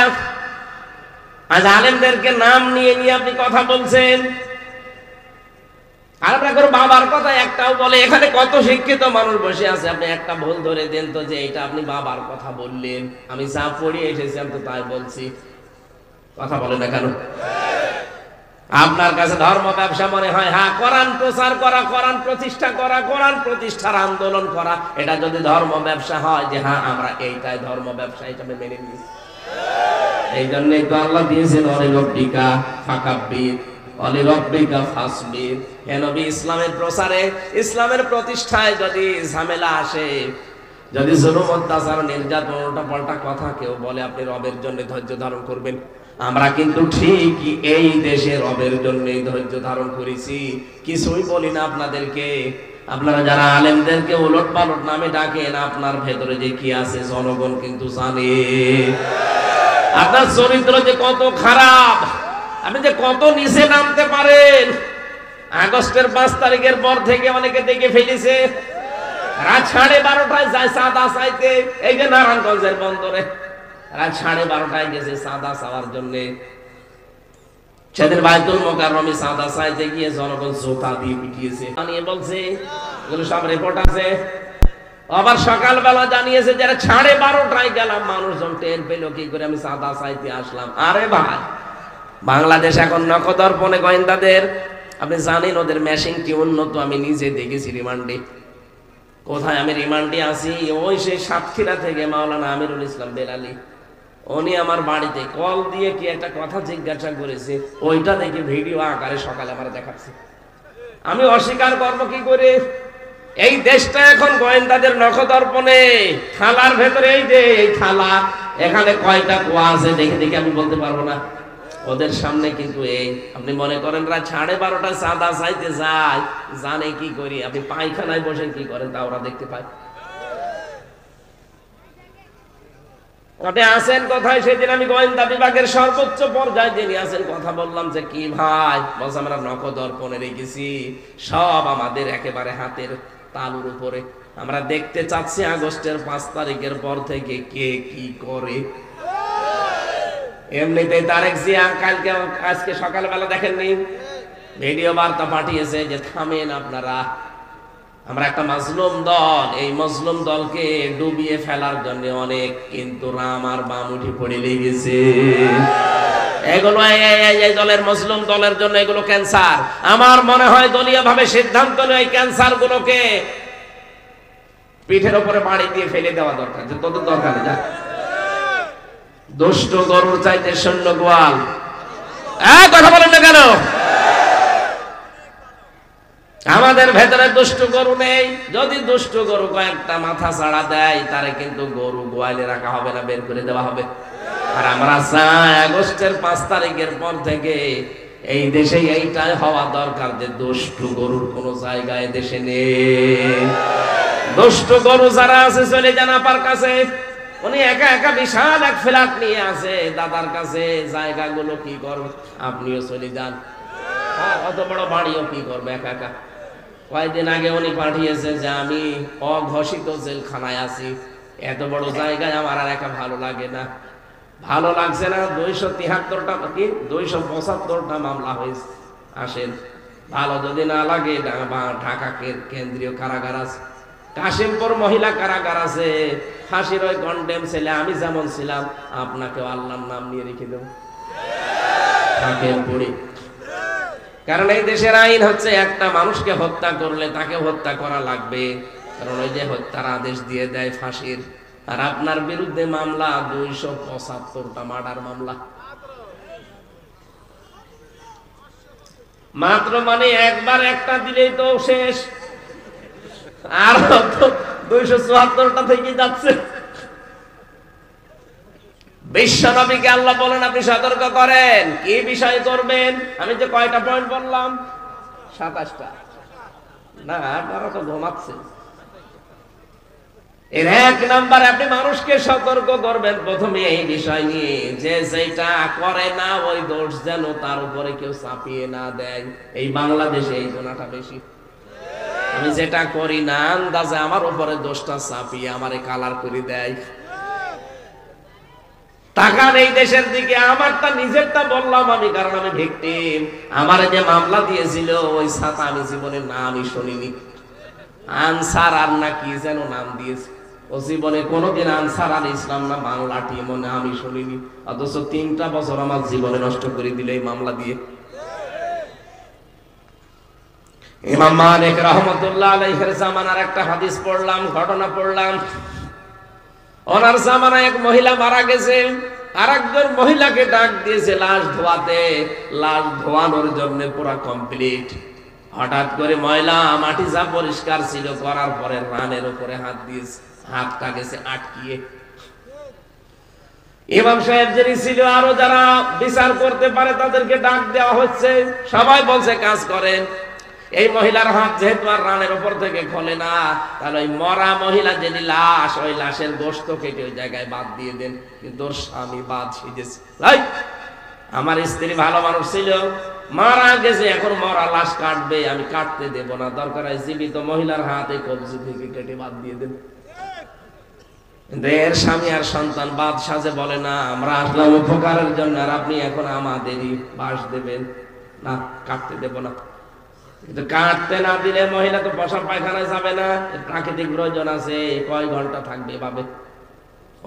আজ আলেমদেরকে নাম নিয়ে নিয়ে আপনি কথা বলছেন, আর আপনার করে বাবার কথা একটাও বলে। এখানে কত শিক্ষিত মানুষ বসে আছে, আপনি একটা ভুল ধরে দেন তো যে এটা আপনি বাবার কথা বললেন। আমি যা পড়িয়ে এসেছি আমি তো তাই বলছি, কথা বলে না কেন? আপনার কাছে ধর্ম ব্যবসা মনে হয়? হ্যাঁ, কোরআন প্রচার করা, কোরআন প্রতিষ্ঠা করা, কোরআন প্রতিষ্ঠার আন্দোলন করা, এটা যদি ধর্ম ব্যবসা হয়, যে হ্যাঁ আমরা এইটাই ধর্ম ব্যবসা, এটা আমি মেনে নিই। এই জন্যই তো আল্লাহ দিয়েছেন অলিরব্বিকা ফাকাব্বির, অলিরব্বিকা ফাসবির। হে নবী, ইসলামের প্রচারে, ইসলামের প্রতিষ্ঠায় যদি ঝামেলা আসে, যদি জুলুম, অত্যাচার, নির্যাতন, উল্টাপাল্টা কথা কেউ বলে, আপনি রবের জন্য ধৈর্য ধারণ করবেন। আমরা কিন্তু ঠিকই এই দেশে রবের জন্যই ধৈর্য ধারণ করেছি, কিছুই বলি না আপনাদেরকে। আপনারা যারা আলেমদেরকে উলট পালট নামে ডাকেন, আপনার ভেতরে যে কি আছে জনগণ কিন্তু জানে। আপনার চরিত্র যে কত খারাপ, আপনি যে কত নিচে নামতে পারেন। আগস্টের 5 তারিখের পর থেকে অনেকে দেখে ফেলেছে, রাত 12:30টায় যায় চাঁদা চাইতে। এই যে নারায়ণগঞ্জের বন্দরে রাত 12:30টায় গেছে চাঁদা চাওয়ার জন্য। সেদিন বাইতুল মোকাররমে চাঁদা চাইতে গিয়ে জনগণ জোতা দিয়ে পিটিয়েছে, জানিয়ে বলছে, এগুলো সব রিপোর্ট আছে। আবার সকালবেলা জানিয়েছে যারা 12:30টায় গেলাম, মানুষজন টের পেল কি করে আমি চাঁদা চাইতে আসলাম। আরে ভাই, বাংলাদেশ এখন নখদর্পণে গোয়েন্দাদের, আপনি জানেন ওদের মেশিনটি উন্নত। আমি নিজে দেখেছি রিমান্ডে। কোথায় আমি রিমান্ডে আছি? ওই সেই সাতক্ষীরা থেকে মাওলানা আমিরুল ইসলাম বেলালি, উনি আমার বাড়িতে কল দিয়ে কি একটা কথা জিজ্ঞাসা করেছে, ওইটা দেখে ভিডিও আকারে সকালে আমার দেখাচ্ছে। আমি অস্বীকার করবো কি করে? এই দেশটা এখন গোয়েন্দাদের নখদর্পণে। থালার ভেতরে এই যে এই থালা, এখানে কয়টা কুয়া আছে দেখে দেখে আমি বলতে পারবো না। ওদের সামনে কিন্তু এই, আপনি মনে করেন রাত 12:30টায় চাঁদা চাইতে যায়, জানে কি করি? আপনি পায়খানায় বসে কি করেন তা ওরা দেখতে পায়। আপনি আসেন কোথায়? সেদিন আমি গোয়েন্দা বিভাগের সর্বোচ্চ পর্যায়ে যিনি আছেন কথা বললাম যে কি ভাই, বলছে আমরা নখদর্পণে রেখেছি, সব আমাদের একেবারে হাতের তালুর উপরে। আমরা দেখতে চাচ্ছি আগস্টের 5 তারিখের পর থেকে কে কি করে। এমনিতে তারেক জিয়া কালকে, আজকে সকালবেলা দেখেননি, ভিডিও বার্তা পাঠিয়েছে যে থামেন আপনারা, আমরা একটা মাজলুম দল, এই মাজলুম দলকে ডুবিয়ে ফেলার জন্য অনেক কিন্তু রাম আর বাম উঠে পড়ে লেগেছে। এগুলো এই দলের, মাজলুম দলের জন্য এগুলো ক্যান্সার। আমার মনে হয় দলীয় ভাবে সিদ্ধান্ত নিয়ে এই ক্যান্সার গুলোকে পিঠের উপরে বাড়ি দিয়ে ফেলে দেওয়া দরকার, যে তোদের দরকার নেই, যা। দুষ্ট গরুর চাইতে শূন্য গোয়াল। কথা বলেন না কেন? আমাদের ভেতরে দুষ্ট গরু নেই। যদি দুষ্ট গরু কয়েকটা মাথা ছাড়া দেয়, তারে কিন্তু গরু গোয়ালে রাখা হবে না, বের করে দেওয়া হবে। আর আমরা চাই আগস্টের 5 তারিখের পর থেকে এই দেশে এইটাই হওয়া দরকার যে দুষ্ট গরুর কোনো জায়গায় দেশে নেই। দুষ্ট গরু যারা আছে চলে যান আপার কাছে, উনি একা একা বিশাল এক ফ্ল্যাট নিয়ে আছে দাদার কাছে, জায়গাগুলো কি করবে? আপনিও চলে যান, অত বড় বাড়িও কি করবে একা একা। কয়েকদিন আগে উনি পাঠিয়েছে যে আমি অঘোষিত জেলখানায় আছি, এত বড় জায়গায় আমার আর একা ভালো লাগে না। ভালো লাগছে না? 273টা কি 275টা মামলা হয়েছে। আসেন, ভালো যদি না লাগে ঢাকা কেন্দ্রীয় কারাগার আছে, কাশিমপুর মহিলা কারাগার আছে, ফাঁসির ওই কন্ডেম ছেলে, আমি যেমন ছিলাম আপনাকেও আল্লাহর নাম নিয়ে রেখে দেব, থাকেন পড়ি। কারণ এই দেশের আইন হচ্ছে একটা মানুষকে হত্যা করলে তাকে হত্যা করা লাগবে, কারণ ওই যে হত্যার আদেশ দিয়ে দেয় ফাঁসির। আর আপনার বিরুদ্ধে মামলা 275টা মার্ডার মামলা মাত্র, মানে একবার একটা দিলেই তো শেষ, আর 274টা থেকে যাচ্ছে। বিশ্ব নবীকে আল্লাহ বলেন আপনি সতর্ক করেন, কি বিষয় করবেন? আমি যে কয়টা পয়েন্ট বললাম, 27টা না, আপনারা তো ঘুমাচ্ছেন। এর 1 নম্বরে আপনি মানুষকে সতর্ক করবেন প্রথমে এই বিষয় নিয়ে যে যেটা করে না ওই দোষ যেন তার উপরে কেউ চাপিয়ে না দেয়। এই বাংলাদেশে এই গুণাটা বেশি। আমি যেটা করি না আন্দাজে আমার উপরে দোষটা চাপিয়ে আমারে কালার করে দেয়। তাকান এই দেশের দিকে। আমারটা নিজেরটা বললাম আমি, কারণ আমি ভিকটিম। আমার যে মামলা দিয়েছিল ওই ছাতা আমি জীবনের নামই শুনিনি। আনসার আর না কি যেন নাম দিয়েছে, ও জীবনে কোনোদিন আনসার আল ইসলাম না বাংলা টিম আমি শুনিনি। অথচ 3টা বছর আমার জীবনে নষ্ট করে দিল এই মামলা দিয়ে। ইমাম মালিক রাহমাতুল্লাহ আলাইহির জামানার একটা হাদিস পড়লাম, ঘটনা পড়লাম। ওনার জামানায় এক মহিলা মারা গেছে, আরেকজন মহিলাকে ডাক দিয়েছে লাশ ধোয়াতে। লাশ ধোয়ানোর জন্য পুরো কমপ্লিট। হঠাৎ করে ময়লা মাটি যা পরিষ্কার ছিল করার পরে রানের উপরে হাত দিয়েছে, হাতটা গেছে আটকিয়ে। ইমাম সাহেব যিনি ছিল, আরো যারা বিচার করতে পারে তাদেরকে ডাক দেওয়া হচ্ছে। সবাই বলছে কাজ করেন। এই মহিলার হাত যেহেতু আর রানের উপর থেকে খোলে না, তাহলে ওই মরা মহিলা যিনি লাশ, ওই লাশের গোশত কেটে ওই জায়গায় বাদ দিয়ে দেন। কিন্তু ওর স্বামী বাদ সেজেছে, আমার স্ত্রী ভালো মানুষ ছিল, মারা গেছে, এখন মরা লাশ কাটবে, আমি কাটতে দেব না, দরকার হয় জীবিত মহিলার হাতে কবজি থেকে কেটে বাদ দিয়ে দেন। এর স্বামী আর সন্তান বাদ সাজে বলে না, আমরা আসলাম উপকারের জন্য, আর আপনি এখন আমাদেরই বাস দেবেন না, কাটতে দেব না। কিন্তু কাটতে না দিলে মহিলা তো বসা পায়খানায় যাবে না, প্রাকৃতিক প্রয়োজন আছে, কয় ঘন্টা থাকবে এভাবে।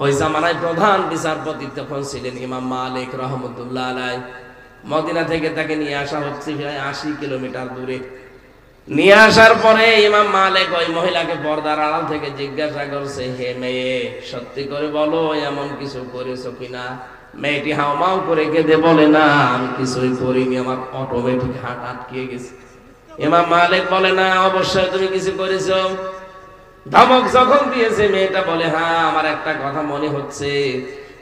ওই জামানায় প্রধান বিচারপতি তখন ছিলেন ইমাম মালিক রাহমাতুল্লাহ আলাইহি। মদিনা থেকে তাকে নিয়ে আসা হচ্ছে প্রায় 80 কিলোমিটার দূরে। নিয়ে আসার পরে ইমাম মালিক ওই মহিলাকে পর্দার আড়াল থেকে জিজ্ঞাসা করছে, হে মেয়ে, সত্যি করে বলো এমন কিছু করেছো কিনা? মেয়েটি হাওমাও করে কেঁদে বলে, না আমি কিছুই করিনি, আমার অটোমেটিক হার্ট আটকে গেছে। ইমাম মালিক বলে, না অবশ্যই তুমি কিছু করেছো। ধমক যখন দিয়েছে মেয়েটা বলে, হ্যাঁ আমার একটা কথা মনে হচ্ছে,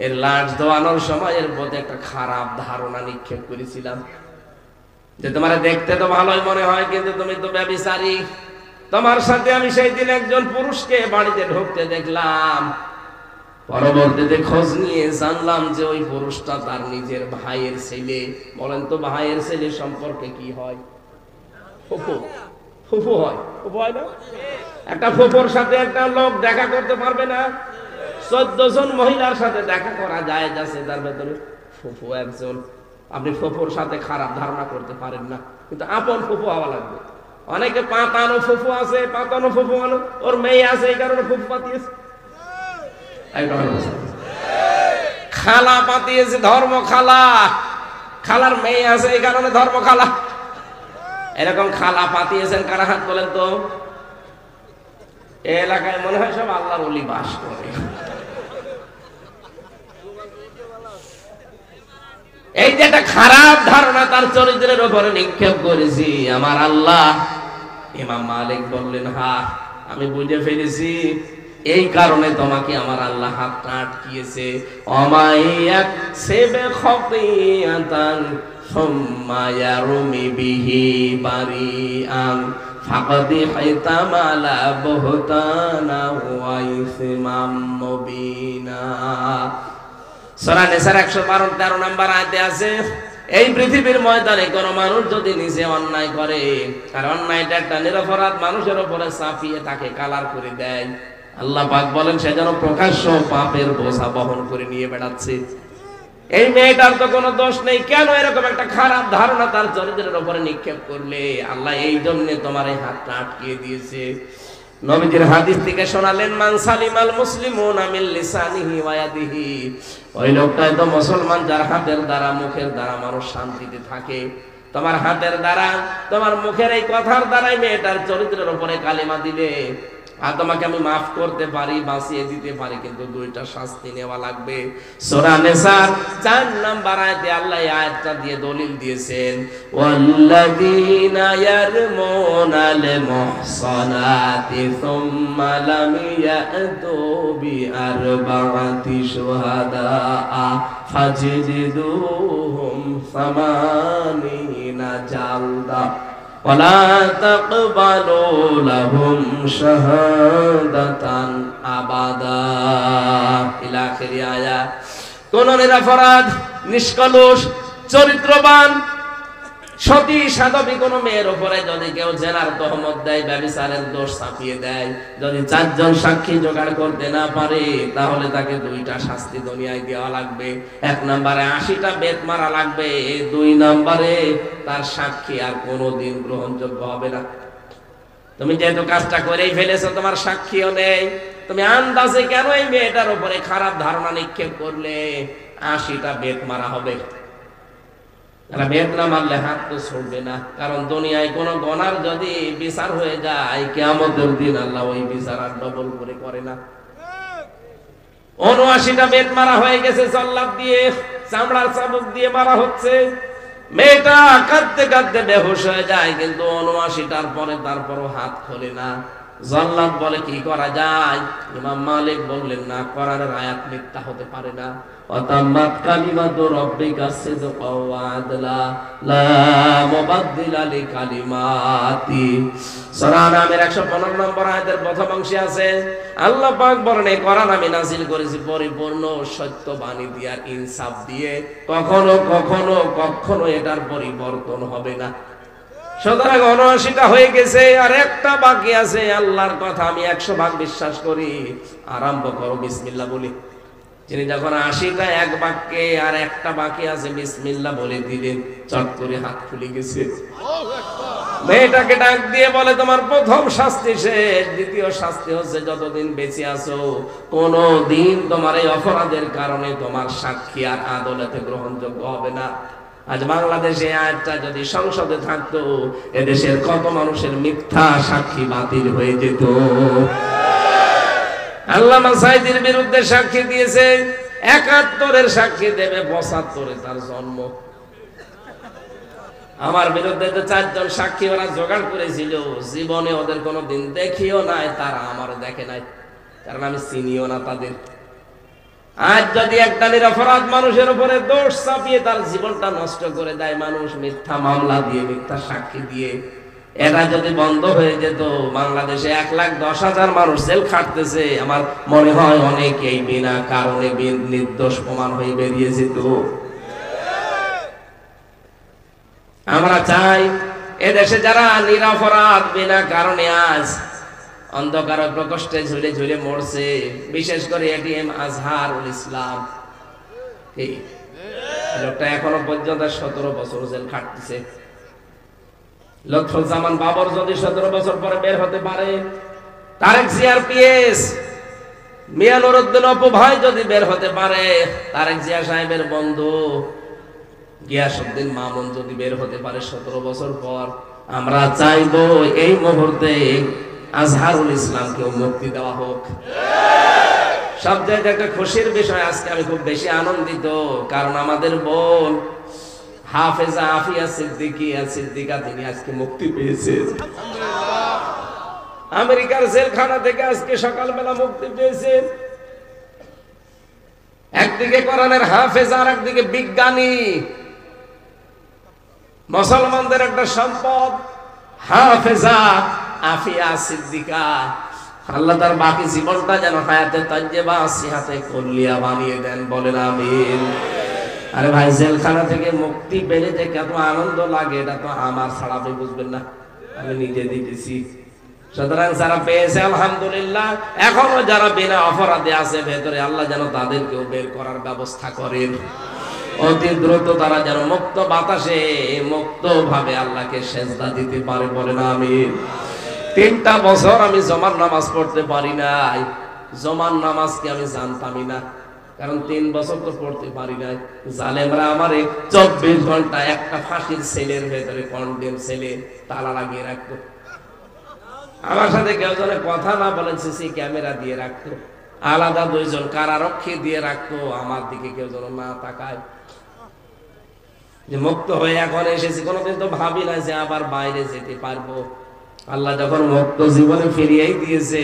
এর লাশ ধোয়ানোর সময় এর প্রতি একটা খারাপ ধারণা নিক্ষেপ করেছিলাম, যে তোমার দেখতে তো ভালোই মনে হয় কিন্তু তুমি তো ব্যভিচারী। তোমার সাথে আমি সেই দিন একজন পুরুষকে বাড়িতে ঢুকতে দেখলাম, পরবর্তীতে খোঁজ নিয়ে জানলাম যে ওই পুরুষটা তার নিজের ভাইয়ের ছেলে। বলেন তো ভাইয়ের ছেলে সম্পর্কে কি হয়? ফুফু, ফুফু হয়, ফুফু হয় না? একটা ফুফুর সাথে একটা লোক দেখা করতে পারবে না? 14 জন মহিলার সাথে দেখা করা যায় যাচ্ছে, তার ভেতরে ফুফু একজন। আপনি ফুফুর সাথে খারাপ ধারণা করতে পারেন না, কিন্তু আপন ফুফু হওয়া লাগবে। অনেকে পাতানো ফুফু আছে, পাতানো ফুফু হলো ওর মেয়ে আছে, এই কারণে ফুফু পাতিয়েছে। খালা পাতিয়েছে, ধর্ম খালা, খালার মেয়ে আছে এই কারণে ধর্ম খালা। এরকম খালা পাতিয়েছেন কারা হাত বলেন তো? এই এলাকায় মনে হয় সব আল্লাহর ওলি বাস করে। এই যে একটা খারাপ ধারণা তার চরিত্রের উপরে নিক্ষেপ করেছি আমার আল্লাহ। ইমাম মালিক বললেন, হ্যাঁ আমি বুঝে ফেলেছি, এই কারণে তোমাকে আমার আল্লাহ হাতটা আটকিয়েছে। অমাইয়াক সেবে খতিয়াতান সুম্মা ইয়ারমি বিহি বারিআন ফাকাদি হাইতামালা বুহতানা ওয়া ইসমাম মুবিনা। সূরা নিসার 112-13 নম্বর আয়াতে আছে, এই পৃথিবীর ময়দানে কোন মানুষ যদি নিজে অন্যায় করে, আর অন্যায়টা একটা নিরপরাধ মানুষের উপরে চাপিয়ে তাকে কালার করে দেয়, আল্লাহ পাক বলেন সে যেন প্রকাশ্য পাপের বোঝা বহন করে নিয়ে বেড়াচ্ছে। এই মেয়েটার তো কোনো দোষ নেই, কেন এরকম একটা খারাপ ধারণা তার চরিত্রের উপরে নিক্ষেপ করলে? আল্লাহ এই জন্য তোমার এই হাতটা আটকিয়ে দিয়েছে। নবীজির হাদিস থেকে শোনালেন, মান সালিমাল মুসলিমুনা মিন লিসানিহি ওয়া ইয়াদিহি, ওই লোকটাই তো মুসলমান যার হাতের দ্বারা মুখের দ্বারা মানুষ শান্তিতে থাকে। তোমার হাতের দ্বারা তোমার মুখের এই কথার দ্বারাই মেয়েটার চরিত্রের উপরে কালিমা দিলে, আর তোমাকে আমি মাফ করতে পারি, বাঁচিয়ে দিতে পারি, কিন্তু দুইটা শাস্তি নেওয়া লাগবে। সূরা নিসার 4 নম্বর আয়াতে আল্লাহ এই আয়াতটা দিয়ে দলিল দিয়েছেন, ওয়াল্লাযীনা ইয়ারমুনাল মুহসানাতি সুম্মা লাম ইয়াতু বিআরবা'তি শুহাদা ফাজলিদুহুম 80 জালদা ওয়ালা তাকবালু লাহুম শাহাদাতান আবাদা ইলা আখির আয়াত। কোন নিরপরাধ, নিষ্কলুষ, চরিত্রবান, সতী সাধবী কোন মেয়ের উপরে যদি কেউ জেনার তহমত দেয়, ব্যভিচারের দোষ চাপিয়ে দেয়, যদি 4 জন সাক্ষী জোগাড় করতে না পারে, তাহলে তাকে 2টা শাস্তি দুনিয়ায় দেওয়া লাগবে। 1 নম্বরে 80টা বেত মারা লাগবে, 2 নম্বরে তার সাক্ষী আর কোনোদিন গ্রহণযোগ্য হবে না। তুমি যেহেতু কাজটা করেই ফেলেছো, তোমার সাক্ষীও নেই, তুমি আন্দাজে কেন এই মেয়েটার উপরে খারাপ ধারণা নিক্ষেপ করলে? 80টা বেত মারা হবে। বেত না মারলে হাত তো ছুটবে না, কারণ দুনিয়ায় কোন গুনার যদি বিচার হয়ে যায়, কিয়ামতের দিন আল্লাহ ওই বিচার আর ডবল করে না। 79টা বেত মারা হয়ে গেছে, জল্লাদ দিয়ে, চামড়ার চাবুক দিয়ে মারা হচ্ছে। মেয়েটা কাঁদতে কাঁদতে বেহুশ হয়ে যায়, কিন্তু 79টার পরে তারপরও হাত খোলে না। জল্লাদ বলে কি করা যায়? ইমাম মালিক বললেন না, কোরআনের আয়াত মিথ্যা হতে পারে না। ওয়াতাম্মাত কালিমাতু রাব্বিকা সিদকাও ওয়া আদলা লা মুবাদদিলা লিকালিমাতি। সূরা নামের 115 নম্বর আয়াতের প্রথম অংশে আছে, আল্লাহ পাক বলেন, এই কোরআন আমি নাযিল করেছি পরিপূর্ণ সত্য বাণী দিয়ে, ইনসাফ দিয়ে, কখনো কখনো কখনো এটার পরিবর্তন হবে না। সুতরাং 79টা হয়ে গেছে, আর একটা বাকি আছে। আল্লাহর কথা আমি 100 ভাগ বিশ্বাস করি। আরম্ভ করো বিসমিল্লাহ বলি। তিনি যখন 80টা এক বাক্যে আর একটা বাকি আছে, বিসমিল্লাহ বলে দিলেন, চট করে হাত খুলে গেছে। মেয়েটাকে ডাক দিয়ে বলে, তোমার প্রথম শাস্তি শেষ। দ্বিতীয় শাস্তি হচ্ছে, যতদিন বেঁচে আছো কোনদিন তোমার এই অপরাধের কারণে তোমার সাক্ষী আর আদালতে গ্রহণযোগ্য হবে না। আজ বাংলাদেশে আয়াতটা যদি সংসদে থাকতো, এদেশের কত মানুষের মিথ্যা সাক্ষী বাতিল হয়ে যেত। আল্লামা সাঈদীর বিরুদ্ধে সাক্ষী দিয়েছে, 71-এর সাক্ষী দেবে, 75-এ তার জন্ম। আমার বিরুদ্ধে তো 4 জন সাক্ষী ওরা জোগাড় করেছিল, জীবনে ওদের কোনোদিন দেখিও নাই, তারা আমার দেখে নাই, কারণ আমি চিনিও না তাদের। আজ যদি একটা নিরপরাধ মানুষের উপরে দোষ চাপিয়ে তার জীবনটা নষ্ট করে দেয় মানুষ, মিথ্যা মামলা দিয়ে, মিথ্যা সাক্ষী দিয়ে, এটা যদি বন্ধ হয়ে যেত, বাংলাদেশে 1,10,000 মানুষ জেল খাটতেছে, আমার মনে হয় অনেকেই বিনা কারণে নির্দোষ প্রমাণ হয়ে বেরিয়ে যেত। আমরা চাই এদেশে যারা নিরপরাধ বিনা কারণে আজ অন্ধকার প্রকোষ্ঠে ঝুলে ঝুলে মরছে, বিশেষ করে এটিএম আজহারুল ইসলাম, লোকটা এখনো পর্যন্ত 17 বছর জেল খাটতেছে। লুৎফুজ্জামান বাবর যদি 17 বছর পরে বের হতে পারে, তারেক জিয়ার পিএস মিয়া নুরউদ্দিন অপু ভাই যদি বের হতে পারে, তারেক জিয়া সাহেবের বন্ধু গিয়াসউদ্দিন মামুন যদি বের হতে পারে 17 বছর পর, আমরা চাইবো এই মুহূর্তে আজহারুল ইসলামকে মুক্তি দেওয়া হোক। সব জায়গায় একটা খুশির বিষয়, আজকে আমি খুব বেশি আনন্দিত, কারণ আমাদের বোন হাফেজা আফিয়া সিদ্দিকা তিনি আজকে মুক্তি পেয়েছেন। আমেরিকার জেলখানা থেকে আজকে সকালবেলা মুক্তি পেয়েছেন। একদিকে কোরআনের হাফেজ, আর একদিকে বিজ্ঞানী, মুসলমানদের একটা সম্পদ হাফেজা আফিয়া সিদ্দিকা। আল্লাহ তার বাকি জীবনটা যেন হায়াতে তাইয়্যিবা সিহাতে কুল্লিয়া বানিয়ে দেন, বলেন আমিন। আরে ভাই, জেলখানা থেকে মুক্তি পেলে যে কত আনন্দ লাগে, এটা তো আমার ছাড়া আপনি বুঝবেন না, আমি নিজে দিতেছি। সুতরাং যারা পেয়েছে আলহামদুলিল্লাহ, এখনো যারা বিনা অপরাধে আছে ভেতরে, আল্লাহ যেন তাদেরকেও বের করার ব্যবস্থা করেন। অতি দ্রুত তারা যেন মুক্ত বাতাসে মুক্ত ভাবে আল্লাহকে সেজদা দিতে পারে, বলেন আমিন। 3টা বছর আমি জমার নামাজ পড়তে পারি নাই। জমার নামাজ কি আমি জানতামই না, কারণ 3 বছর তো পড়তে পারি নাই। জালেমরা আমারে 24 ঘন্টা একটা ফাঁসির সেলের ভেতরে, কন্ডেম সেলে তালা লাগিয়ে রাখতো। আমার সাথে কেউ যেন কথা না বলেন, সিসি ক্যামেরা দিয়ে রাখতো, আলাদা 2 জন কারারক্ষী দিয়ে রাখতো, আমার দিকে কেউ যেন না তাকায়। যে মুক্ত হয়ে এখন এসেছি, কোনোদিন তো ভাবি না যে আবার বাইরে যেতে পারবো। আল্লাহ যখন মুক্ত জীবনে ফিরিয়েই দিয়েছে,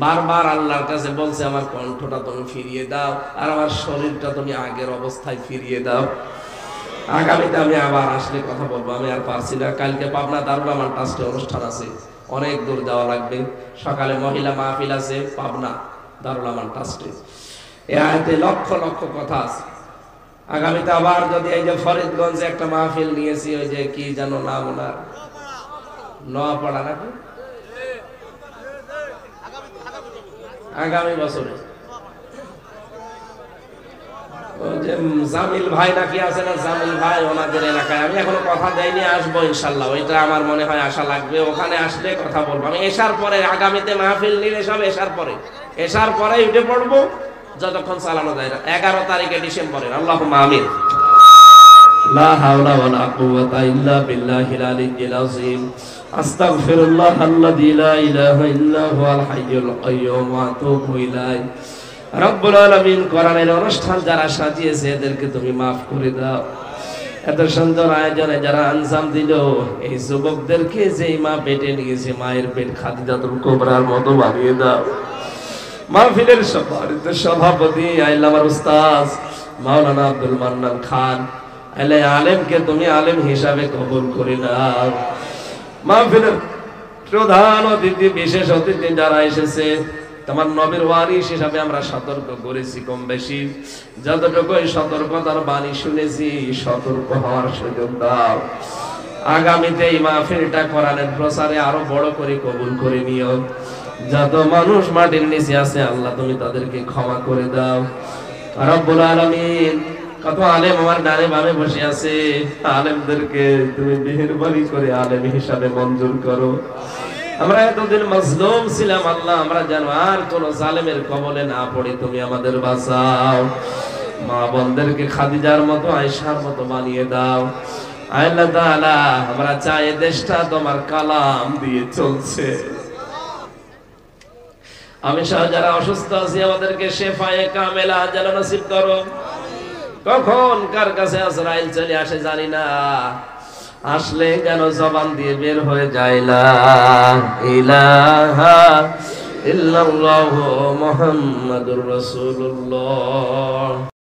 বারবার আল্লাহর কাছে বলছে, আমার কণ্ঠটা তুমি ফিরিয়ে দাও, আর আমার শরীরটা তুমি আগের অবস্থায় ফিরিয়ে দাও। আগামীতে আমি আবার আসলে কথা বলবো, আমি আর পারছি না। কালকে পাবনা দারুল আমান ট্রাস্টে অনুষ্ঠান আছে, অনেক দূর যাওয়া লাগবে। সকালে মহিলা মাহফিল আছে পাবনা দারুল আমান ট্রাস্টে। এ আয়াতে লক্ষ লক্ষ কথা আছে। আগামীতে আবার যদি এই যে ফরিদগঞ্জে একটা মাহফিল নিয়েছি, ওই যে কি যেন নাম ওনার, নোয়াপাড়া নাকি, আগামী বছরে যে জামিল ভাই নাকি আছে না, জামিল ভাই, ওনাদের এলাকায় আমি এখনো কথা দেয়নি, আসবো ইনশাল্লাহ। ওইটা আমার মনে হয় আশা লাগবে, ওখানে আসলে কথা বলবো। আমি এশার পরে, আগামীতে মাহফিল নিলে সব এশার পরে, এশার পরে উঠে পড়বো যতক্ষণ চালানো যায় না। 11 তারিখে ডিসেম্বরের, আল্লাহুম্মা আমিন। লা হাওলা ওয়ালা কুওয়াতা ইল্লা বিল্লাহিল আলিয়্যিল আযীম। আস্তাগফিরুল্লাহাল্লাযী লা ইলাহা ইল্লা হুয়াল হাইয়ুল কাইয়্যুম ওয়া আতুবু ইলাইহি। রব্বুল আলামিন, কোরআনের অনুষ্ঠান যারা সাজিয়েছে এদেরকে তুমি মাফ করে দাও। এত সুন্দর আয়োজনে যারা আঞ্জাম দিল, এই যুবকদেরকে যেই মা পেটে নিয়েছে, মায়ের পেট খাদিজাতুল কুবরার মতো বানিয়ে দাও। মাহফিলের সম্মানিত সভাপতি আইল আমার উস্তাদ মাওলানা আব্দুল মান্নান খান, আইলে আলেমকে তুমি আলেম হিসাবে কবুল করে নাও। মাহফিলের প্রধান অতিথি, বিশেষ অতিথি যারা এসেছে, তোমার নবীর ওয়ারিস হিসাবে আমরা সতর্ক করেছি কম বেশি, যতটুকু সতর্কতার বাণী শুনেছি সতর্ক হওয়ার সুযোগ দাও। আগামীতে এই মাহফিলটা কোরআনের প্রচারে আরো বড় করে কবুল করে নিও। যত মানুষ মাটির নিচে আছে আল্লাহ তুমি তাদেরকে ক্ষমা করে দাও। রব্বুল আলামিন, কত আলেম আমার ডানে বামে বসে আছে, আলেমদেরকে তুমি মেহেরবানি করে আলেম হিসাবে মঞ্জুর করো। আমরা এতদিন মাজলুম ছিলাম আল্লাহ, আমরা যেন আর কোন জালেমের কবলে না পড়ি, তুমি আমাদের বাঁচাও। মা বোনদেরকে খাদিজার মতো, আয়েশার মতো বানিয়ে দাও। আল্লাহ তাআলা, আমরা চাই দেশটা তোমার কালাম দিয়ে চলছে। আমি সহ যারা অসুস্থ আছি আমাদেরকে শেফায়ে কামেলা যেন নসিব করো। কখন কার কাছে আজরাইল চলে আসে জানি না, আসলে যেন জবান দিয়ে বের হয়ে যায় লা ইলাহা ইল্লাল্লাহু মুহাম্মাদুর রাসূলুল্লাহ।